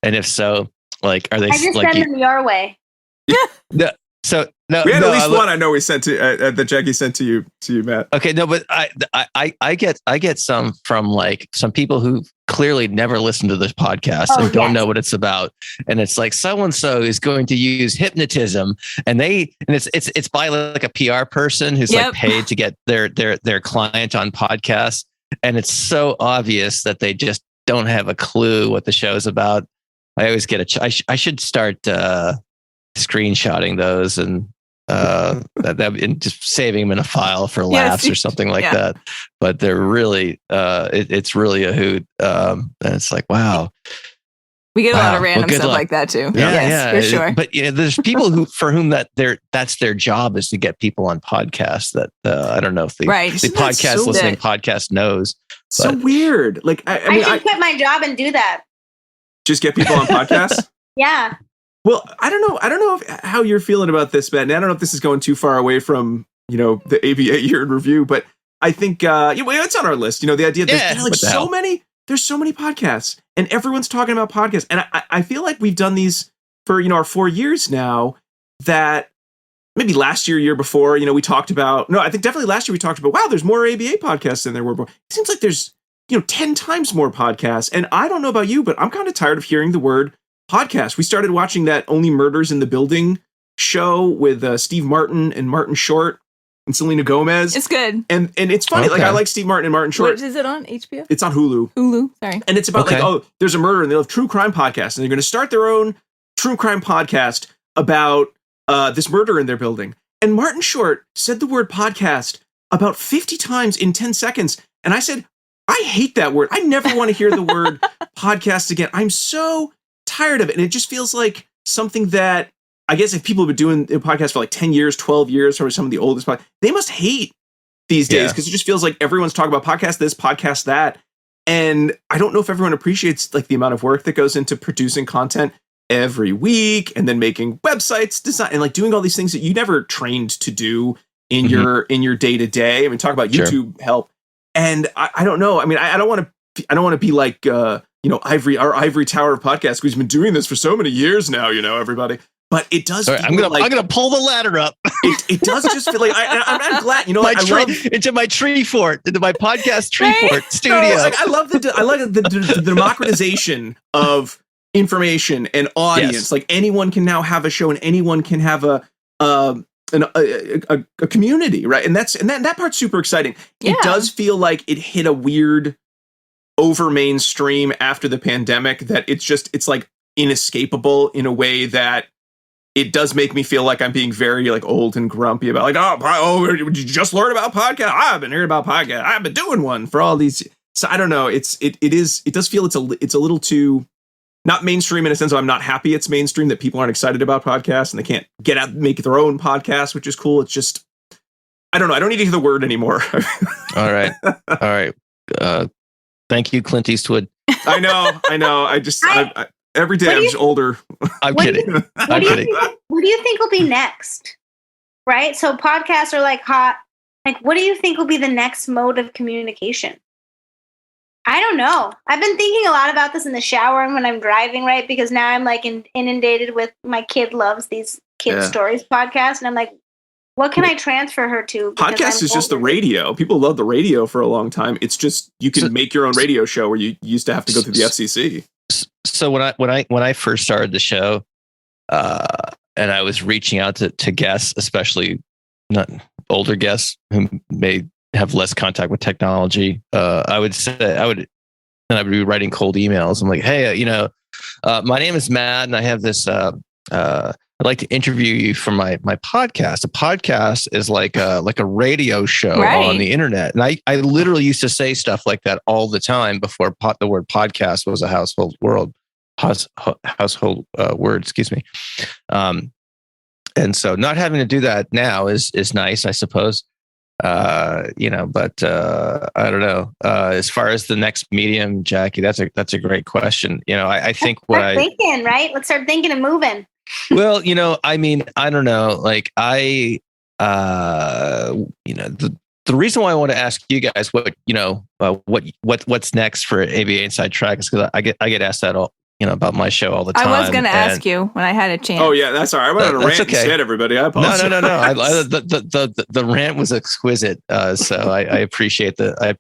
Speaker 4: And if so, like, are they
Speaker 3: I just send them your way.
Speaker 4: No,
Speaker 1: we had at least one I know we sent to that Jackie sent to you, Matt.
Speaker 4: Okay, no, but I get some from like some people who clearly never listened to this podcast and don't know what it's about, and it's like so and so is going to use hypnotism, and it's by like a PR person who's like paid to get their client on podcasts, and it's so obvious that they just don't have a clue what the show is about. I always get I should start screenshotting those and and just saving them in a file for laughs or something like that. But they're really it's really a hoot, and it's like, wow,
Speaker 2: we get a lot of random stuff like that too.
Speaker 4: Yeah,
Speaker 2: for sure.
Speaker 4: But there's people for whom that's their job is to get people on podcasts. That I don't know if the podcast listening podcast knows.
Speaker 1: So weird. Like I mean,
Speaker 3: should quit my job and do that.
Speaker 1: Just get people on podcasts.
Speaker 3: Yeah.
Speaker 1: Well, I don't know how you're feeling about this, Matt. And I don't know if this is going too far away from, the ABA year in review, but I think it's on our list. The idea that there's so many podcasts and everyone's talking about podcasts. And I feel like we've done these for, our 4 years now. That maybe last year before, we talked about, no, I think definitely last year we talked about, wow, there's more ABA podcasts than there were before. It seems like there's, 10 times more podcasts. And I don't know about you, but I'm kind of tired of hearing the word podcast. We started watching that Only Murders in the Building show with Steve Martin and Martin Short and Selena Gomez.
Speaker 2: It's good.
Speaker 1: And it's funny. Okay. Like, I like Steve Martin and Martin Short.
Speaker 2: What is it on HBO?
Speaker 1: It's on Hulu.
Speaker 2: Sorry.
Speaker 1: And it's about there's a murder and they'll have true crime podcasts and they're going to start their own true crime podcast about this murder in their building. And Martin Short said the word podcast about 50 times in 10 seconds. And I said, I hate that word. I never want to hear the word podcast again. I'm so tired of it. And it just feels like something that I guess if people have been doing a podcast for like 10 years, 12 years, or some of the oldest podcasts, they must hate these days because it just feels like everyone's talking about podcast this, podcast that. And I don't know if everyone appreciates like the amount of work that goes into producing content every week and then making websites, design, and like doing all these things that you never trained to do in your day to day. I mean, talk about YouTube help. And I don't know. I mean, I don't want to be like, our ivory tower of podcasts. We've been doing this for so many years now, everybody. But it does. Right,
Speaker 4: I'm gonna pull the ladder up.
Speaker 1: It does just feel like I'm glad.
Speaker 4: Into my tree fort, into my podcast tree fort studio.
Speaker 1: No, like, I love the democratization of information and audience. Yes. Like anyone can now have a show, and anyone can have a community, right? And that part's super exciting. Yeah. It does feel like it hit a weird over mainstream after the pandemic that it's like inescapable in a way that it does make me feel like I'm being very like old and grumpy about like, did you just learn about podcasts? I've been hearing about podcasts. I've been doing one for all these. So I don't know. It does feel it's a little too not mainstream in a sense of I'm not happy it's mainstream that people aren't excited about podcasts and they can't get out and make their own podcast, which is cool. It's just, I don't know. I don't need to hear the word anymore.
Speaker 4: All right. Thank you, Clint Eastwood.
Speaker 1: I know. Every day I'm just older.
Speaker 4: I'm
Speaker 3: What do
Speaker 4: kidding.
Speaker 3: you-
Speaker 4: I'm kidding.
Speaker 3: What do you think will be next? Right? So podcasts are like hot. Like, what do you think will be the next mode of communication? I don't know. I've been thinking a lot about this in the shower and when I'm driving, right? Because now I'm like inundated with my kid loves these kid stories podcasts. And I'm like, what can I transfer her to? Because
Speaker 1: Podcast
Speaker 3: I'm
Speaker 1: is just the
Speaker 3: older.
Speaker 1: radio. People love the radio for a long time. It's just you can make your own radio show where you used to have to go through the FCC.
Speaker 4: So when I first started the show, and I was reaching out to guests, especially not older guests who may have less contact with technology, I would be writing cold emails. I'm like, hey, my name is Matt, and I have this. I'd like to interview you for my podcast. A podcast is like a radio show on the internet, and I literally used to say stuff like that all the time before the word podcast was a household word. Excuse me. And so not having to do that now is nice, I suppose. But I don't know. As far as the next medium, Jackie, that's a great question. I think
Speaker 3: thinking, right? Let's start thinking and moving.
Speaker 4: Well, I mean, I don't know. Like the reason why I want to ask you guys what's next for ABA Inside Track is because I get asked that all, about my show all the time.
Speaker 2: I was going to ask you when I had a chance.
Speaker 1: Oh yeah, that's all right. I went on a rant instead, everybody. I apologize.
Speaker 4: No. The rant was exquisite. So I appreciate it. I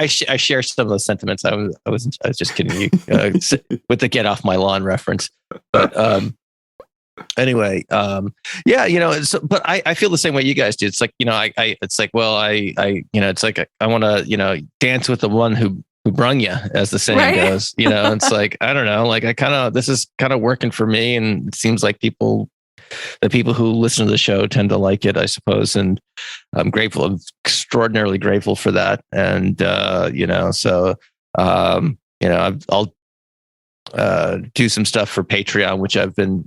Speaker 4: share some of those sentiments. I was just kidding you with the get off my lawn reference. But anyway, but I feel the same way you guys do. It's like, it's like I want to, dance with the one who brung you, as the saying goes. It's like, I don't know, like this is kind of working for me, and it seems like the people who listen to the show tend to like it, I suppose, and I'm grateful. I'm extraordinarily grateful for that. And I'll do some stuff for Patreon, which I've been,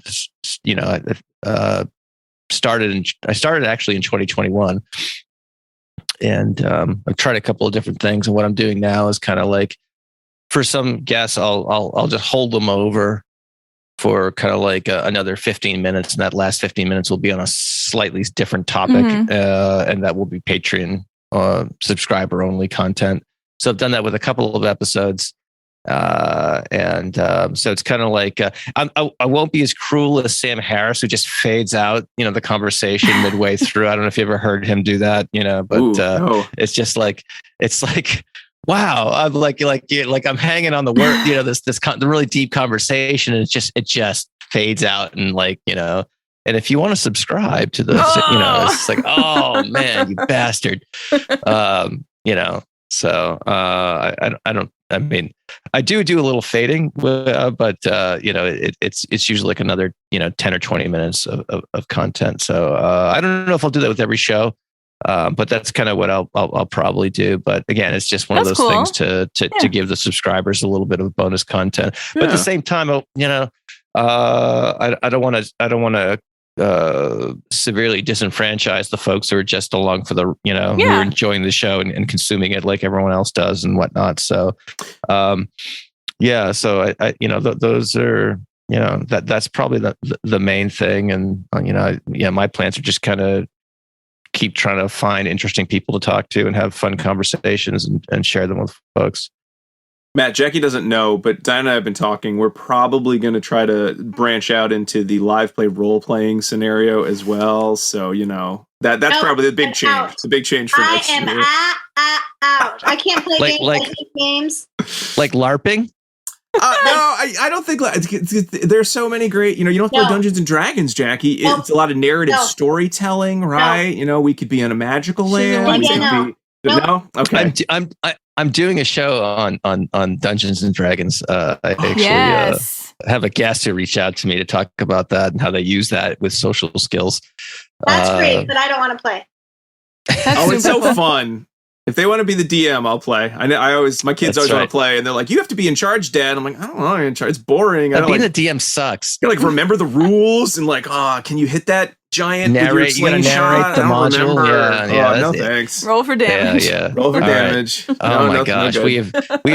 Speaker 4: I started actually in 2021. And I've tried a couple of different things, and what I'm doing now is kind of like, for some guests, I'll just hold them over for kind of like another 15 minutes, and that last 15 minutes will be on a slightly different topic, and that will be Patreon subscriber only content. So I've done that with a couple of episodes, so it's kind of like I won't be as cruel as Sam Harris, who just fades out, the conversation midway through. I don't know if you ever heard him do that, but it's just like, it's like, wow, I'm like I'm hanging on the word, the really deep conversation, and it just fades out, and and if you want to subscribe to this, it's like, oh man, you bastard, So I don't. I mean, I do a little fading, but it's usually like another 10 or 20 minutes of content. So I don't know if I'll do that with every show, but that's kind of what I'll probably do. But again, it's just one of those things to give the subscribers a little bit of bonus content. But at the same time, I don't want to severely disenfranchise the folks who are just along for the who are enjoying the show and consuming it like everyone else does and whatnot. So so I those are that's probably the main thing. And my plans are just kind of keep trying to find interesting people to talk to and have fun conversations and share them with folks.
Speaker 1: Matt, Jackie doesn't know, but Diane and I have been talking. We're probably going to try to branch out into the live play role playing scenario as well. So, that's probably the big change.
Speaker 3: Out.
Speaker 1: It's a big change for next year.
Speaker 3: Out. I can't play games.
Speaker 4: Like LARPing?
Speaker 1: No, I don't think there's so many great, you don't have to play Dungeons and Dragons, Jackie. It's a lot of narrative storytelling, right?
Speaker 3: No.
Speaker 1: We could be in a magical land. No? Okay.
Speaker 4: I'm doing a show on Dungeons and Dragons. I actually have a guest who reached out to me to talk about that and how they use that with social skills.
Speaker 3: That's great, but I don't want to play.
Speaker 1: It's so fun. If they want to be the DM, I'll play. My kids always want to play, and they're like, "You have to be in charge, Dad." I'm like, "I don't know, it's boring."
Speaker 4: Being the DM sucks.
Speaker 1: You remember the rules and can you hit that giant
Speaker 4: narrate. You gotta narrate the module. Yeah.
Speaker 1: No thanks.
Speaker 2: Roll for damage.
Speaker 4: Yeah.
Speaker 1: Roll for
Speaker 4: All
Speaker 1: damage.
Speaker 4: Right.
Speaker 1: No,
Speaker 4: Oh my
Speaker 1: no
Speaker 4: gosh,
Speaker 1: good.
Speaker 4: we have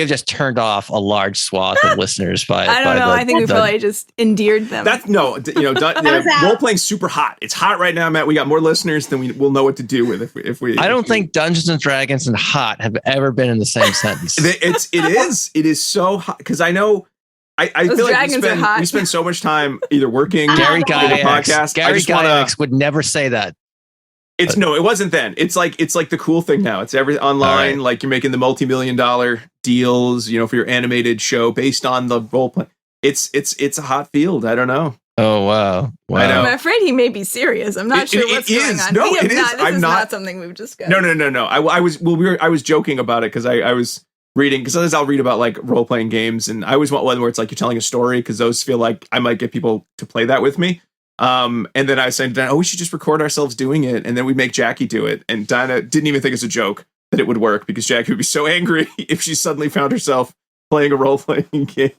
Speaker 4: just turned off a large swath of listeners by.
Speaker 2: I don't know. I think we probably just endeared them.
Speaker 1: That's role playing's super hot. It's hot right now, Matt. We got more listeners than we'll know what to do with if we.
Speaker 4: I don't think Dungeons and Dragons and hot have ever been in the same sentence.
Speaker 1: It is so hot because I know. I feel like we spend so much time either working,
Speaker 4: Gary
Speaker 1: Gygax
Speaker 4: would never say that.
Speaker 1: It wasn't then. It's like the cool thing now. It's every online. Right. Like you're making the multi-million-dollar deals, for your animated show based on the role play. It's a hot field. I don't know.
Speaker 4: Oh wow!
Speaker 1: I know.
Speaker 2: I'm afraid he may be serious. I'm not sure what's going on.
Speaker 1: No, it is.
Speaker 2: This is not something we've discussed.
Speaker 1: No. I was joking about it because I was reading, because sometimes I'll read about like role-playing games, and I always want one where it's like you're telling a story, because those feel like I might get people to play that with me. And then I was saying, we should just record ourselves doing it, and then we make Jackie do it. And Dinah didn't even think it's a joke that it would work, because Jackie would be so angry if she suddenly found herself playing a role-playing game.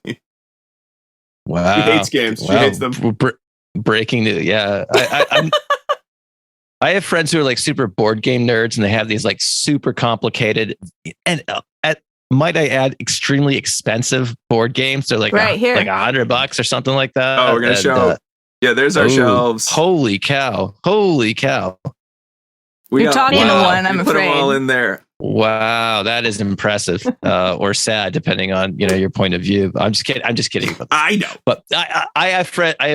Speaker 4: Wow.
Speaker 1: She hates games. She hates them.
Speaker 4: Breaking news. Yeah. I have friends who are like super board game nerds, and they have these like super complicated and might I add, extremely expensive board games. They're like
Speaker 2: right here,
Speaker 4: like $100 or something like that.
Speaker 1: Oh, we're gonna show. Yeah, there's our shelves.
Speaker 4: Holy cow! You're
Speaker 2: talking to one. I'm
Speaker 1: afraid. Put them all in there.
Speaker 4: Wow, that is impressive, or sad, depending on your point of view. I'm just kidding.
Speaker 1: I know,
Speaker 4: but I have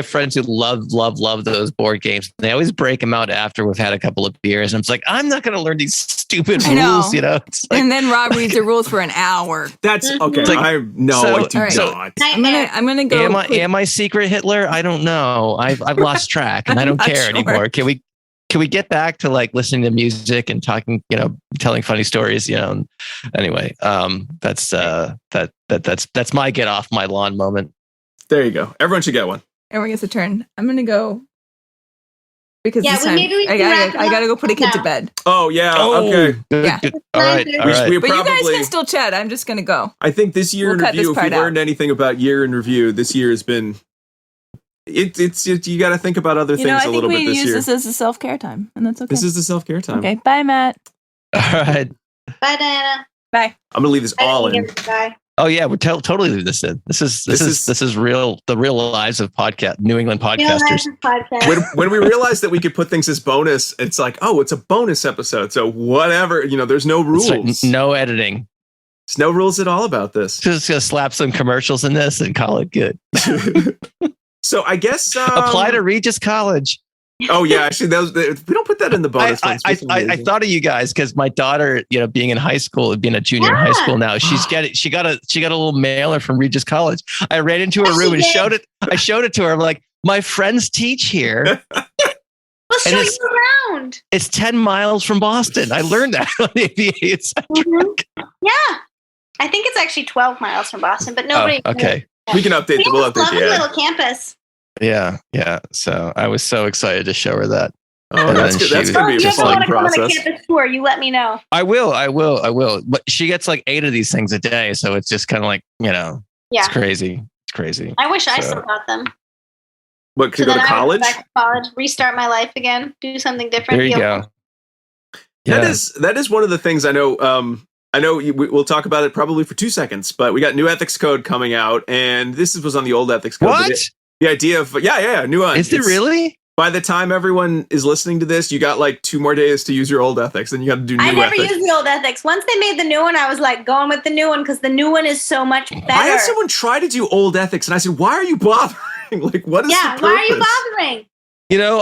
Speaker 4: friends who love those board games. They always break them out after we've had a couple of beers, and I'm just like, I'm not going to learn these stupid rules, It's like,
Speaker 2: and then Rob reads the rules for an hour.
Speaker 1: That's okay.
Speaker 4: Like,
Speaker 1: I do not.
Speaker 2: I'm gonna go.
Speaker 4: Am I secret Hitler? I don't know. I've lost track, and I don't care anymore. Can we get back to like listening to music and talking, telling funny stories, Anyway, that's my get off my lawn moment.
Speaker 1: There you go. Everyone should get one.
Speaker 2: Everyone gets a turn. I'm gonna go because this time
Speaker 3: maybe we
Speaker 2: I gotta go put a kid to bed.
Speaker 1: Oh yeah. Okay.
Speaker 4: Good. All right.
Speaker 1: But you guys
Speaker 2: can still chat. I'm just gonna go.
Speaker 1: I think this year in review, if we learned anything about year in review, this year has been. It's you got to think about other things a little bit this year.
Speaker 2: I think we use this as a self-care time, and that's okay.
Speaker 1: This is the self-care time.
Speaker 2: Okay, bye, Matt.
Speaker 4: All right.
Speaker 3: Bye, Diana.
Speaker 2: Bye.
Speaker 1: I'm gonna leave this all in.
Speaker 3: Bye.
Speaker 4: Oh yeah, we're totally leave this in. This is real. The real lives of New England podcasters.
Speaker 1: When we realized that we could put things as bonus, it's like, it's a bonus episode. So whatever, there's no rules.
Speaker 4: Right, no editing.
Speaker 1: There's no rules at all about this.
Speaker 4: Just gonna slap some commercials in this and call it good.
Speaker 1: So I guess
Speaker 4: apply to Regis College.
Speaker 1: Oh yeah, actually, we don't put that in the bonus.
Speaker 4: I thought of you guys because my daughter, being in high school, being a junior in high school now, she got a little mailer from Regis College. I ran into her room and showed it. I showed it to her. I'm like, my friends teach here.
Speaker 3: We'll show you around.
Speaker 4: It's 10 miles from Boston. I learned that on the ABA.
Speaker 3: Yeah, I think it's actually 12 miles from Boston, but nobody.
Speaker 4: Oh, okay.
Speaker 1: We can update. We'll update the
Speaker 3: little campus.
Speaker 4: Yeah. So I was so excited to show her that.
Speaker 1: Oh, that's good. That's gonna be a fun process.
Speaker 3: On a campus tour, you let me know.
Speaker 4: I will. But she gets like 8 of these things a day, so it's just kind of like it's crazy. It's crazy.
Speaker 3: I wish I still got them.
Speaker 1: What, could go to college?
Speaker 3: Back to college, restart my life again, do something different.
Speaker 4: There you go.
Speaker 1: Yeah. That is one of the things I know. We'll talk about it probably for 2 seconds, but we got new ethics code coming out, and this was on the old ethics code.
Speaker 4: What?
Speaker 1: The idea of new one.
Speaker 4: Is it really?
Speaker 1: By the time everyone is listening to this, you got like 2 more days to use your old ethics, and you got to do new ethics.
Speaker 3: I never used the old ethics. Once they made the new one, I was like going with the new one because the new one is so much better.
Speaker 1: I had someone try to do old ethics, and I said, "Why are you bothering? Like, what is the purpose?
Speaker 3: Why are you bothering?"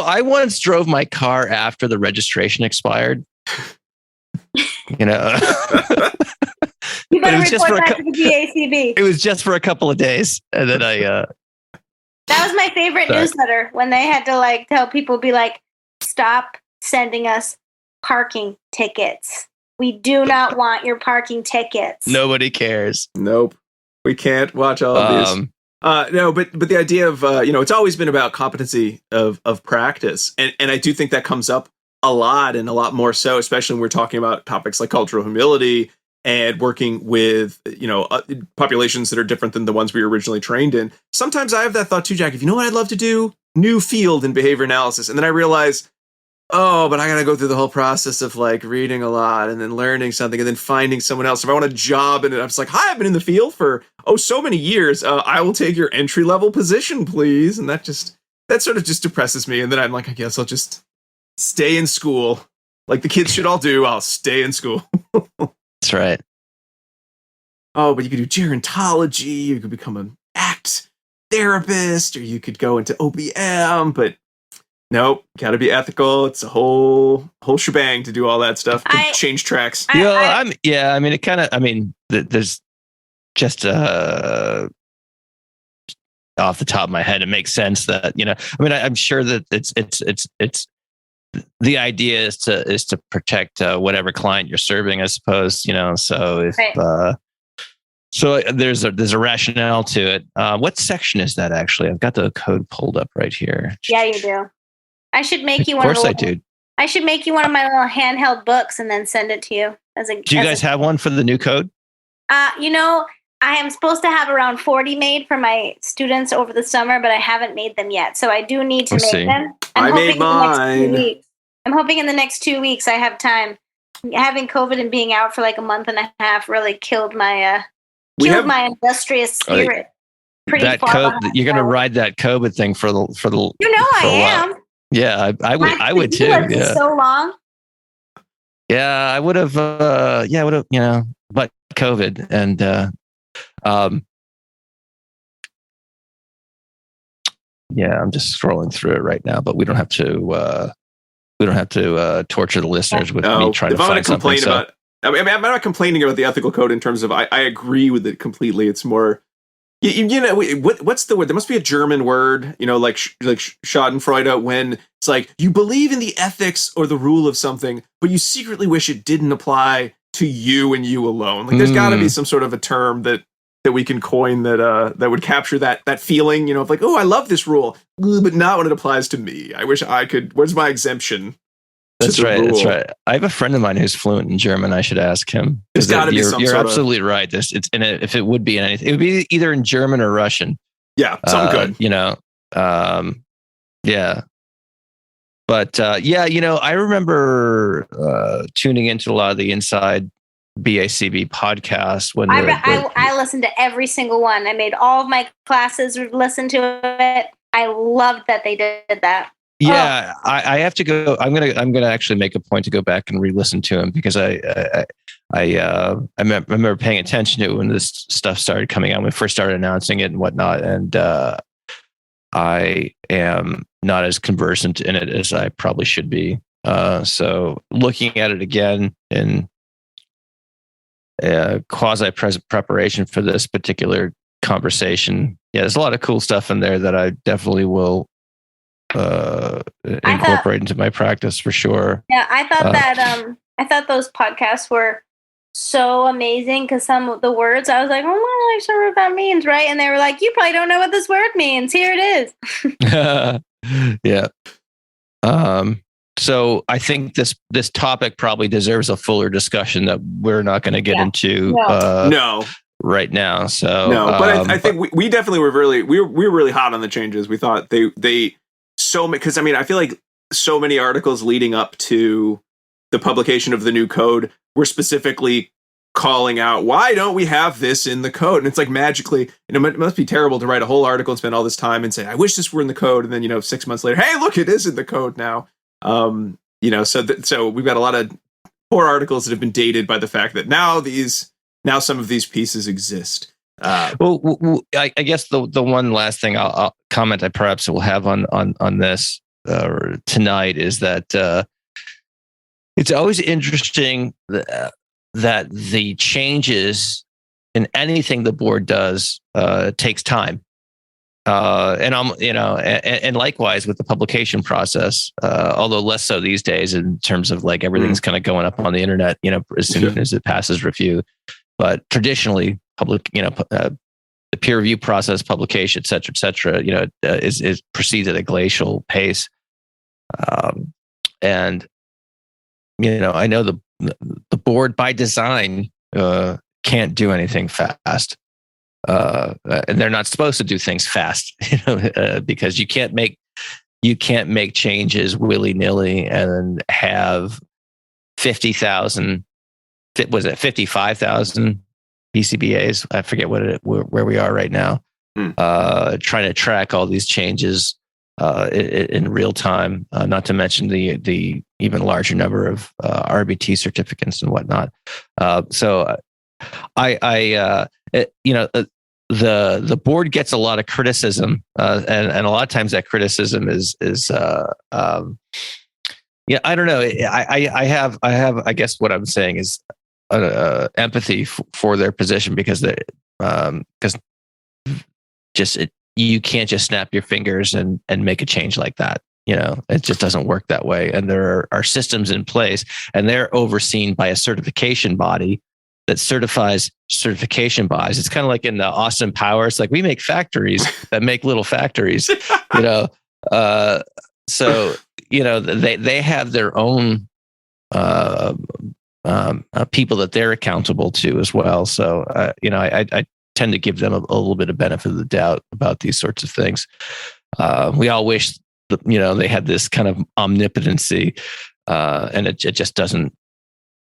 Speaker 4: I once drove my car after the registration expired.
Speaker 3: You better report that to the GACB.
Speaker 4: It was just for a couple of days, and then
Speaker 3: That was my favorite newsletter when they had to tell people, be like, stop sending us parking tickets. We do not want your parking tickets.
Speaker 4: Nobody cares.
Speaker 1: Nope. We can't watch all of these. No, but the idea of it's always been about competency of practice, and I do think that comes up a lot, and a lot more so, especially when we're talking about topics like cultural humility and working with, populations that are different than the ones we were originally trained in. Sometimes I have that thought too, Jack, if you know what I'd love to do? New field in behavior analysis. And then I realize, oh, but I got to go through the whole process of like reading a lot and then learning something and then finding someone else. If I want a job and I'm just like, hi, I've been in the field for, so many years. I will take your entry level position, please. And that sort of just depresses me. And then I'm like, I guess I'll just stay in school. Like the kids should all do. I'll stay in school.
Speaker 4: That's right.
Speaker 1: Oh, but you could do gerontology. You could become an ACT therapist, or you could go into OBM, but nope, gotta be ethical. It's a whole shebang to do all that stuff. Change tracks.
Speaker 4: There's just off the top of my head, it makes sense that, I'm sure that it's the idea is to protect whatever client you're serving, I suppose, so if right. So there's a rationale to it. What section is that actually? I've got the code pulled up right here.
Speaker 3: Yeah, you do. I should make you one. Of course, I do. I should make you one of my little handheld books and then send it to you
Speaker 4: Do you guys have one for the new code?
Speaker 3: I am supposed to have around 40 made for my students over the summer, but I haven't made them yet. So I do need to make them.
Speaker 1: I made mine.
Speaker 3: I'm hoping in the next 2 weeks I have time. Having COVID and being out for like a month and a half really killed my my industrious spirit.
Speaker 4: That COVID, you're going to ride that COVID thing for the.
Speaker 3: I am.
Speaker 4: Yeah, I would too. Yeah.
Speaker 3: So long.
Speaker 4: Yeah, I would have. But COVID and. I'm just scrolling through it right now, but we don't have to. Torture the listeners with me trying to find something.
Speaker 1: I'm not complaining about the ethical code in terms of I agree with it completely. It's more, what's the word? There must be a German word, like Schadenfreude, when it's like you believe in the ethics or the rule of something, but you secretly wish it didn't apply to you and you alone. Like there's got to be some sort of a term that we can coin that would capture that feeling, of like, oh, I love this rule, but not when it applies to me. I wish I could. Where's my exemption?
Speaker 4: That's right. That's right. I have a friend of mine who's fluent in German. I should ask him.
Speaker 1: There's got to be some.
Speaker 4: You're absolutely right. If it would be in anything, it would be either in German or Russian.
Speaker 1: Yeah, something good.
Speaker 4: Yeah. But I remember tuning into a lot of the Inside BACB podcasts when
Speaker 3: I listened to every single one. I made all of my classes listen to it. I loved that they did that.
Speaker 4: Yeah, I have to go. I'm gonna actually make a point to go back and re-listen to him because I remember paying attention to it when this stuff started coming out, when we first started announcing it and whatnot, and I am not as conversant in it as I probably should be. So looking at it again in quasi preparation for this particular conversation, there's a lot of cool stuff in there that I definitely will incorporate into my practice for sure.
Speaker 3: Yeah, I thought those podcasts were so amazing because some of the words I was like, I'm not really sure what that means, right? And they were like, you probably don't know what this word means. Here it is.
Speaker 4: Yeah. So I think this topic probably deserves a fuller discussion that we're not going to get into.
Speaker 1: No.
Speaker 4: Right now. So
Speaker 1: no, but I think we definitely were we were really hot on the changes. We thought they so many, because I feel like so many articles leading up to the publication of the new code were specifically calling out, why don't we have this in the code? And it's like magically, it must be terrible to write a whole article and spend all this time and say, I wish this were in the code. And then, 6 months later, hey, look, it is in the code now. So we've got a lot of poor articles that have been dated by the fact that now some of these pieces exist.
Speaker 4: I guess the one last thing I'll comment I perhaps will have on this tonight is that it's always interesting that the changes in anything the board does takes time, and likewise with the publication process, although less so these days in terms of like everything's kind of going up on the internet, as soon as it passes review. But traditionally, the peer review process, publication, et cetera, is proceeds at a glacial pace. And I know the board by design can't do anything fast. And they're not supposed to do things fast, because you can't make changes willy-nilly and have 50,000, was it 55,000 PCBAs? I forget where we are right now. Trying to track all these changes in real time, not to mention the even larger number of RBT certificates and whatnot. So the board gets a lot of criticism, and a lot of times that criticism is I don't know. I have I guess what I'm saying is empathy for their position, because you can't just snap your fingers and make a change like that. It just doesn't work that way. And there are systems in place, and they're overseen by a certification body that certifies certification bodies. It's kind of like in the Austin Power. It's like we make factories that make little factories, so, they have their own people that they're accountable to as well. So, I tend to give them a little bit of benefit of the doubt about these sorts of things. We all wish that, they had this kind of omnipotency, and it just doesn't.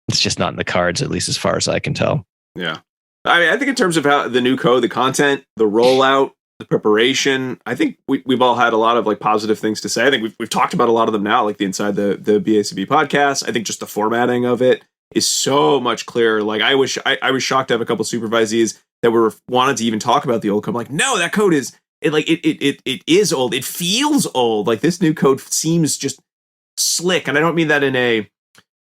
Speaker 4: It's just not in the cards, at least as far as I can tell.
Speaker 1: Yeah. I think in terms of how the new code, the content, the rollout, the preparation, I think we've all had a lot of positive things to say. I think we've talked about a lot of them now, like the Inside the BACB podcast. I think just the formatting of it is so much clearer. I was shocked to have a couple supervisees that wanted to even talk about the old code. I'm like, no, that code is it is old. It feels old. This new code seems just slick. And I don't mean that in a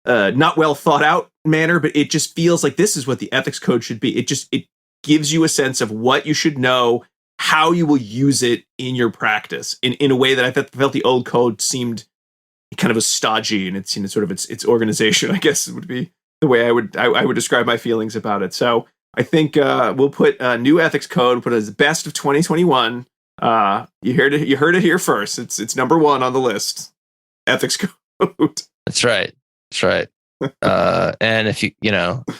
Speaker 1: not well thought out manner, but it just feels like this is what the ethics code should be. It gives you a sense of what you should know, how you will use it in your practice in a way that I felt the old code seemed kind of a stodgy, and it's sort of its organization, I guess would be the way I would describe my feelings about it. So I think we'll put a new ethics code, put it as the best of 2021. You heard it here first. It's number one on the list. Ethics code.
Speaker 4: That's right. And if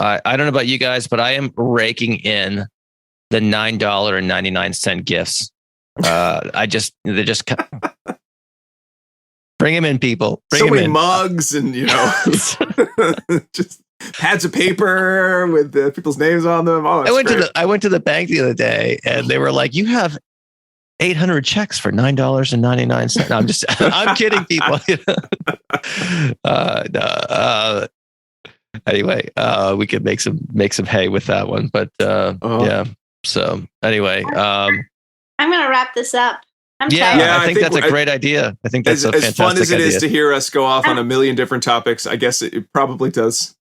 Speaker 4: I don't know about you guys, but I am raking in the $9.99 gifts. They just bring them in, people. Bring
Speaker 1: so
Speaker 4: them
Speaker 1: many
Speaker 4: in.
Speaker 1: Mugs and just pads of paper with people's names on them. Oh,
Speaker 4: I went to the bank the other day, and they were like, "You have 800 checks for $9.99." No, I'm kidding, people. Anyway, we could make some hay with that one, but yeah. So anyway,
Speaker 3: I'm gonna wrap this up.
Speaker 4: I think that's a great idea. I think that's a fantastic idea. As fun as
Speaker 1: it is to hear us go off on a million different topics, I guess it probably does.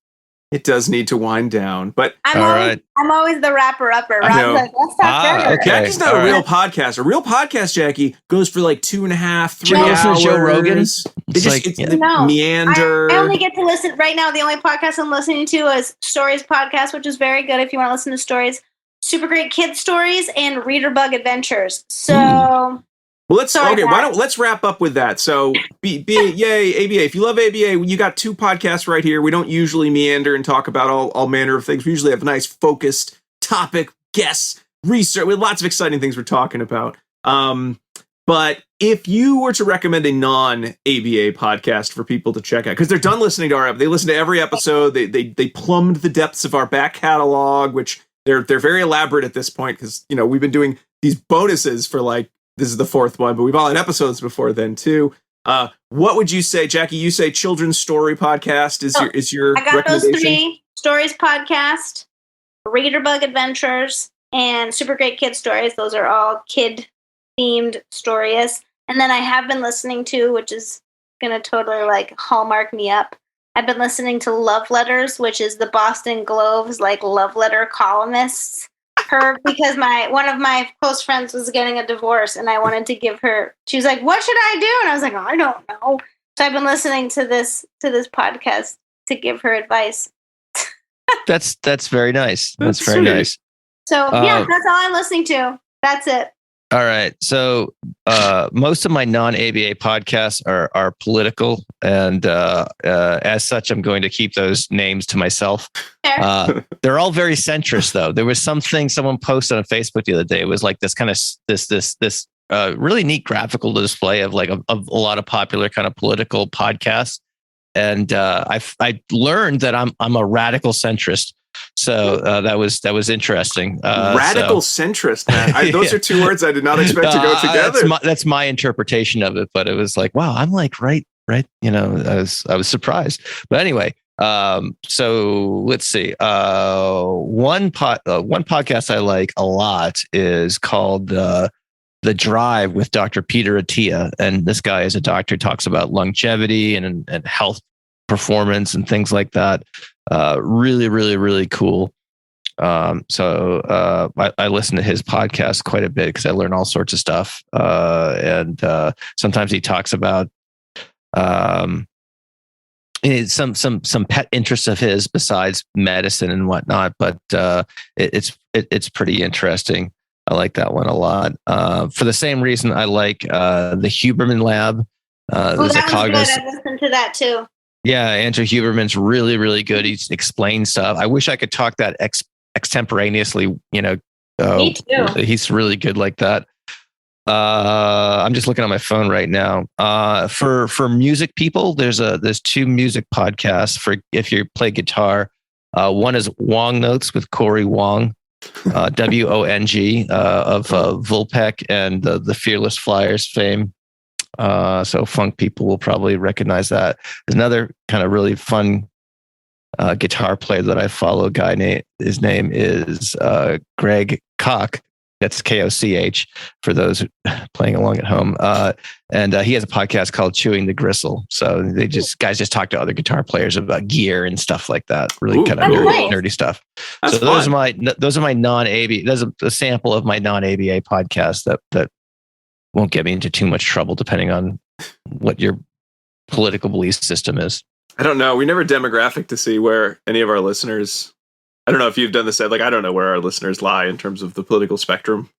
Speaker 1: It does need to wind down, but
Speaker 3: I'm always the wrapper-upper. Let's talk
Speaker 4: okay.
Speaker 1: Jackie's not a real podcast. A real podcast, Jackie, goes for 2.5, 3 hours.
Speaker 4: Joe Rogan.
Speaker 1: Meander.
Speaker 3: I only get to listen right now. The only podcast I'm listening to is Stories Podcast, which is very good if you want to listen to stories. Super great kid stories and Reader Bug Adventures. So.
Speaker 1: Well, let's wrap up with that. So, yay, ABA. If you love ABA, you got 2 podcasts right here. We don't usually meander and talk about all manner of things. We usually have a nice focused topic, guests, research, with lots of exciting things we're talking about. But if you were to recommend a non-ABA podcast for people to check out, because they're done listening to they listen to every episode. They plumbed the depths of our back catalog, which they're very elaborate at this point, because we've been doing these bonuses for this is the 4th one, but we've all had episodes before then too. What would you say, Jackie? You say Children's Story Podcast is your
Speaker 3: I got
Speaker 1: recommendation?
Speaker 3: those 3: Stories Podcast, Reader Bug Adventures, and Super Great Kid Stories. Those are all kid-themed stories. And then I have been listening to, which is going to totally hallmark me up, I've been listening to Love Letters, which is the Boston Globe's love letter columnists. Because one of my close friends was getting a divorce, and I wanted to give her. She was like, "What should I do?" And I was like, "I don't know." So I've been listening to this podcast to give her advice.
Speaker 4: That's very nice. That's very
Speaker 1: sweet.
Speaker 4: Nice.
Speaker 3: So that's all I'm listening to. That's it.
Speaker 4: All right. So most of my non-ABA podcasts are political, and as such, I'm going to keep those names to myself. They're all very centrist, though. There was something someone posted on Facebook the other day. It was like this kind of this really neat graphical display of like a lot of popular kind of political podcasts, and I learned that I'm a radical centrist. So that was interesting.
Speaker 1: Radical centrist, man. Those are two words I did not expect to go together.
Speaker 4: That's my interpretation of it, but it was like, wow, I'm like right. I was surprised. But anyway, so let's see. One podcast I like a lot is called The Drive with Dr. Peter Attia, and this guy is a doctor, talks about longevity and health performance and things like that. Really, really, really cool. So I listen to his podcast quite a bit because I learn all sorts of stuff. And sometimes he talks about some pet interests of his besides medicine and whatnot. But it's pretty interesting. I like that one a lot. For the same reason I like the Huberman Lab.
Speaker 3: That was good. I listened to that too.
Speaker 4: Yeah, Andrew Huberman's really, really good. He explains stuff. I wish I could talk that extemporaneously. Me too. He's really good like that. I'm just looking at my phone right now. For music people, there's two music podcasts for if you play guitar. One is Wong Notes with Corey Wong, Wong, of Vulpec and the Fearless Flyers fame. So funk people will probably recognize that. There's another kind of really fun guitar player that I follow. His name is Greg Koch. That's Koch for those playing along at home. And he has a podcast called Chewing the Gristle. So guys just talk to other guitar players about gear and stuff like that. Really kind of nerdy stuff. That's so fun. Those are my non-ABA. There's a sample of my non-ABA podcast that won't get me into too much trouble depending on what your political belief system is.
Speaker 1: I don't know. We never demographic to see where any of our listeners, I don't know if you've done this, like, I don't know where our listeners lie in terms of the political spectrum.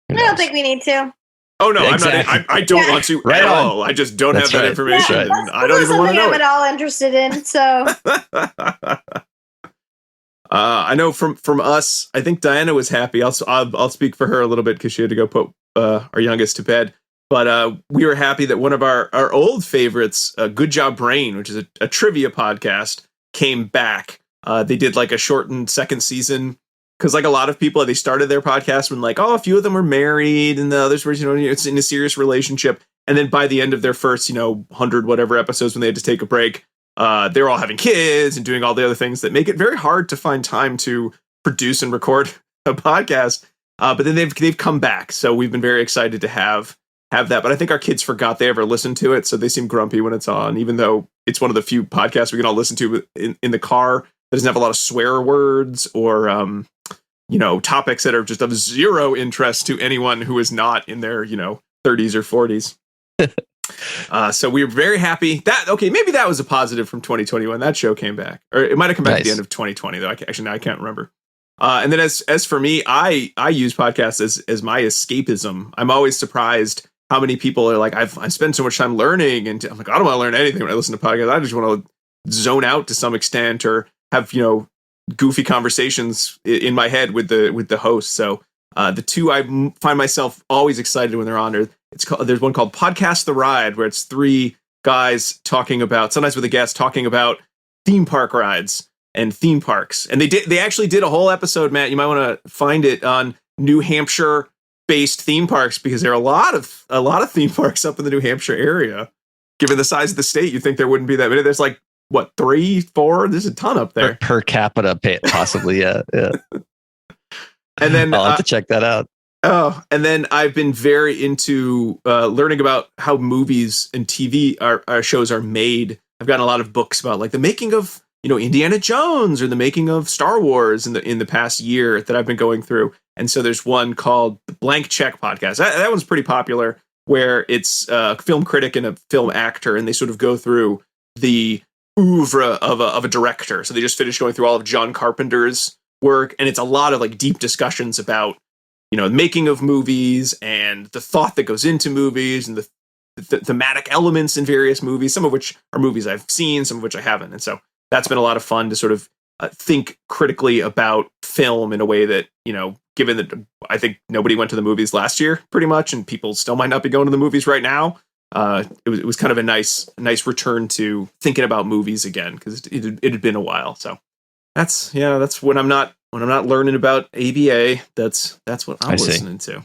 Speaker 3: I don't think we need to.
Speaker 1: Oh, no, exactly. I don't want to at all. I just don't have that information.
Speaker 3: Yeah,
Speaker 1: I don't even want to know
Speaker 3: I'm at all interested in, so.
Speaker 1: I know from us, I think Diana was happy. I'll speak for her a little bit because she had to go put our youngest to bed. But we were happy that one of our old favorites, Good Job Brain, which is a trivia podcast, came back. They did like a shortened second season because, like a lot of people, they started their podcast when like, a few of them were married and the others were, it's in a serious relationship. And then by the end of their first, 100 whatever episodes, when they had to take a break, they're all having kids and doing all the other things that make it very hard to find time to produce and record a podcast. But then they've come back, so we've been very excited to have that. But I think our kids forgot they ever listened to it, so they seem grumpy when it's on, even though it's one of the few podcasts we can all listen to in the car that doesn't have a lot of swear words or topics that are just of zero interest to anyone who is not in their 30s or 40s. So we were very happy maybe that was a positive from 2021. That show came back, or it might have come back at the end of 2020 though. Now I can't remember. And then as for me, I use podcasts as my escapism. I'm always surprised how many people are like, I spend so much time learning, and I'm like, I don't want to learn anything when I listen to podcasts. I just want to zone out to some extent or have goofy conversations in my head with the host. So the two I find myself always excited when they're on. There's one called Podcast the Ride, where it's three guys talking about, sometimes with a guest, talking about theme park rides and theme parks. And they actually did a whole episode, Matt, you might want to find it, on New Hampshire based theme parks, because there are a lot of theme parks up in the New Hampshire area. Given the size of the state, you'd think there wouldn't be that many. There's like, what, 3, 4? There's a ton up there.
Speaker 4: Per capita, possibly, yeah.
Speaker 1: And then
Speaker 4: I'll have to check that out.
Speaker 1: Oh, and then I've been very into learning about how movies and TV our shows are made. I've gotten a lot of books about like the making of Indiana Jones or the making of Star Wars in the past year that I've been going through. And so there's one called the Blank Check Podcast. That one's pretty popular, where it's a film critic and a film actor, and they sort of go through the oeuvre of a director. So they just finished going through all of John Carpenter's work, and it's a lot of like deep discussions about making of movies and the thought that goes into movies and the thematic elements in various movies, some of which are movies I've seen, some of which I haven't. And so that's been a lot of fun to sort of think critically about film in a way that, given that I think nobody went to the movies last year pretty much, and people still might not be going to the movies right now. It was kind of a nice return to thinking about movies again, because it had been a while. So that's when I'm not learning about ABA, that's what I'm listening to.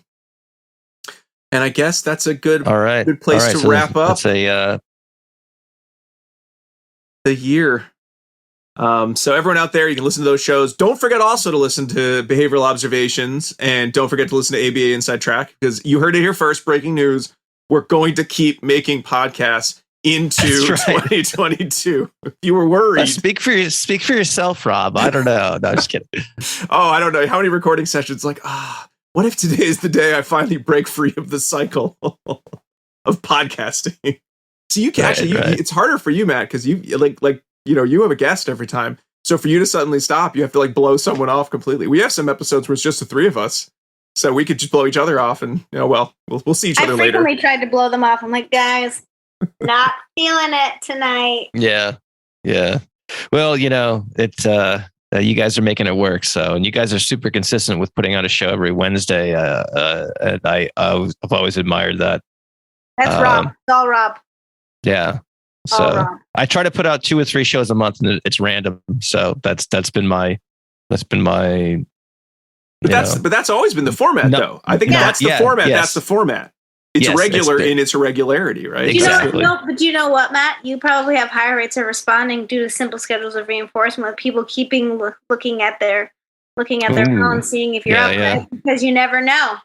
Speaker 1: And I guess that's a good place to wrap up.
Speaker 4: That's
Speaker 1: the year. So everyone out there, you can listen to those shows. Don't forget also to listen to Behavioral Observations, and don't forget to listen to ABA Inside Track, because you heard it here first. Breaking news: we're going to keep making podcasts into 2022. If you were worried,
Speaker 4: speak for yourself, Rob. I don't know. No, I'm just kidding.
Speaker 1: I don't know how many recording sessions. What if today is the day I finally break free of the cycle of podcasting? So you can it's harder for you, Matt, because you you have a guest every time. So for you to suddenly stop, you have to blow someone off completely. We have some episodes where it's just the three of us, so we could just blow each other off, and we'll see each other later. I
Speaker 3: frequently tried to blow them off. I'm like, guys, not feeling it tonight.
Speaker 4: Yeah. Well, it's you guys are making it work. So, and you guys are super consistent with putting out a show every Wednesday. And I've always admired that.
Speaker 3: That's Rob. It's all Rob.
Speaker 4: Yeah. So I try to put out 2 or 3 shows a month, and it's random. So that's been my. But
Speaker 1: that's always been the format, though. I think that's the format. Yes. That's the format. It's regular in its irregularity, right?
Speaker 4: Exactly.
Speaker 3: But you know what, Matt? You probably have higher rates of responding due to simple schedules of reinforcement, with people keeping looking at their phone, seeing if you're up, right? Because you never know.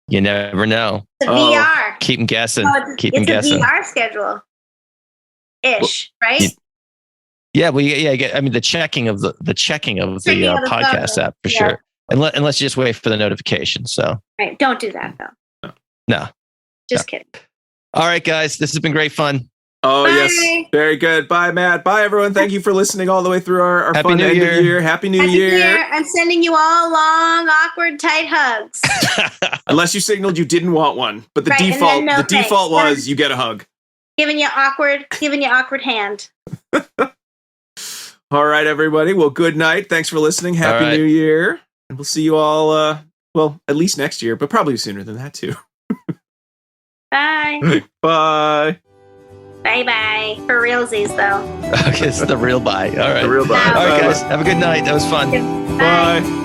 Speaker 4: You never know.
Speaker 3: It's a VR.
Speaker 4: Keep them guessing.
Speaker 3: It's a VR schedule. Right?
Speaker 4: Yeah, I mean, the checking of the podcast app for sure. Unless you just wait for the notification. So
Speaker 3: right, don't do that though.
Speaker 4: No,
Speaker 3: just kidding.
Speaker 4: All right, guys, this has been great fun.
Speaker 1: Oh, bye. Yes, very good. Bye, Matt. Bye, everyone. Thank you for listening all the way through our fun end of year. Happy New Year.
Speaker 3: I'm sending you all long, awkward, tight hugs.
Speaker 1: Unless you signaled you didn't want one, but the default was you get a hug.
Speaker 3: Giving you awkward hand.
Speaker 1: All right, everybody. Well, good night. Thanks for listening. Happy New Year. And we'll see you all, at least next year, but probably sooner than that, too.
Speaker 3: Bye.
Speaker 1: Bye.
Speaker 3: Bye-bye. For realsies, though.
Speaker 4: Okay, it's the real bye. All right.
Speaker 1: The real bye.
Speaker 4: All right, guys. Have a good night. That was fun.
Speaker 3: Bye.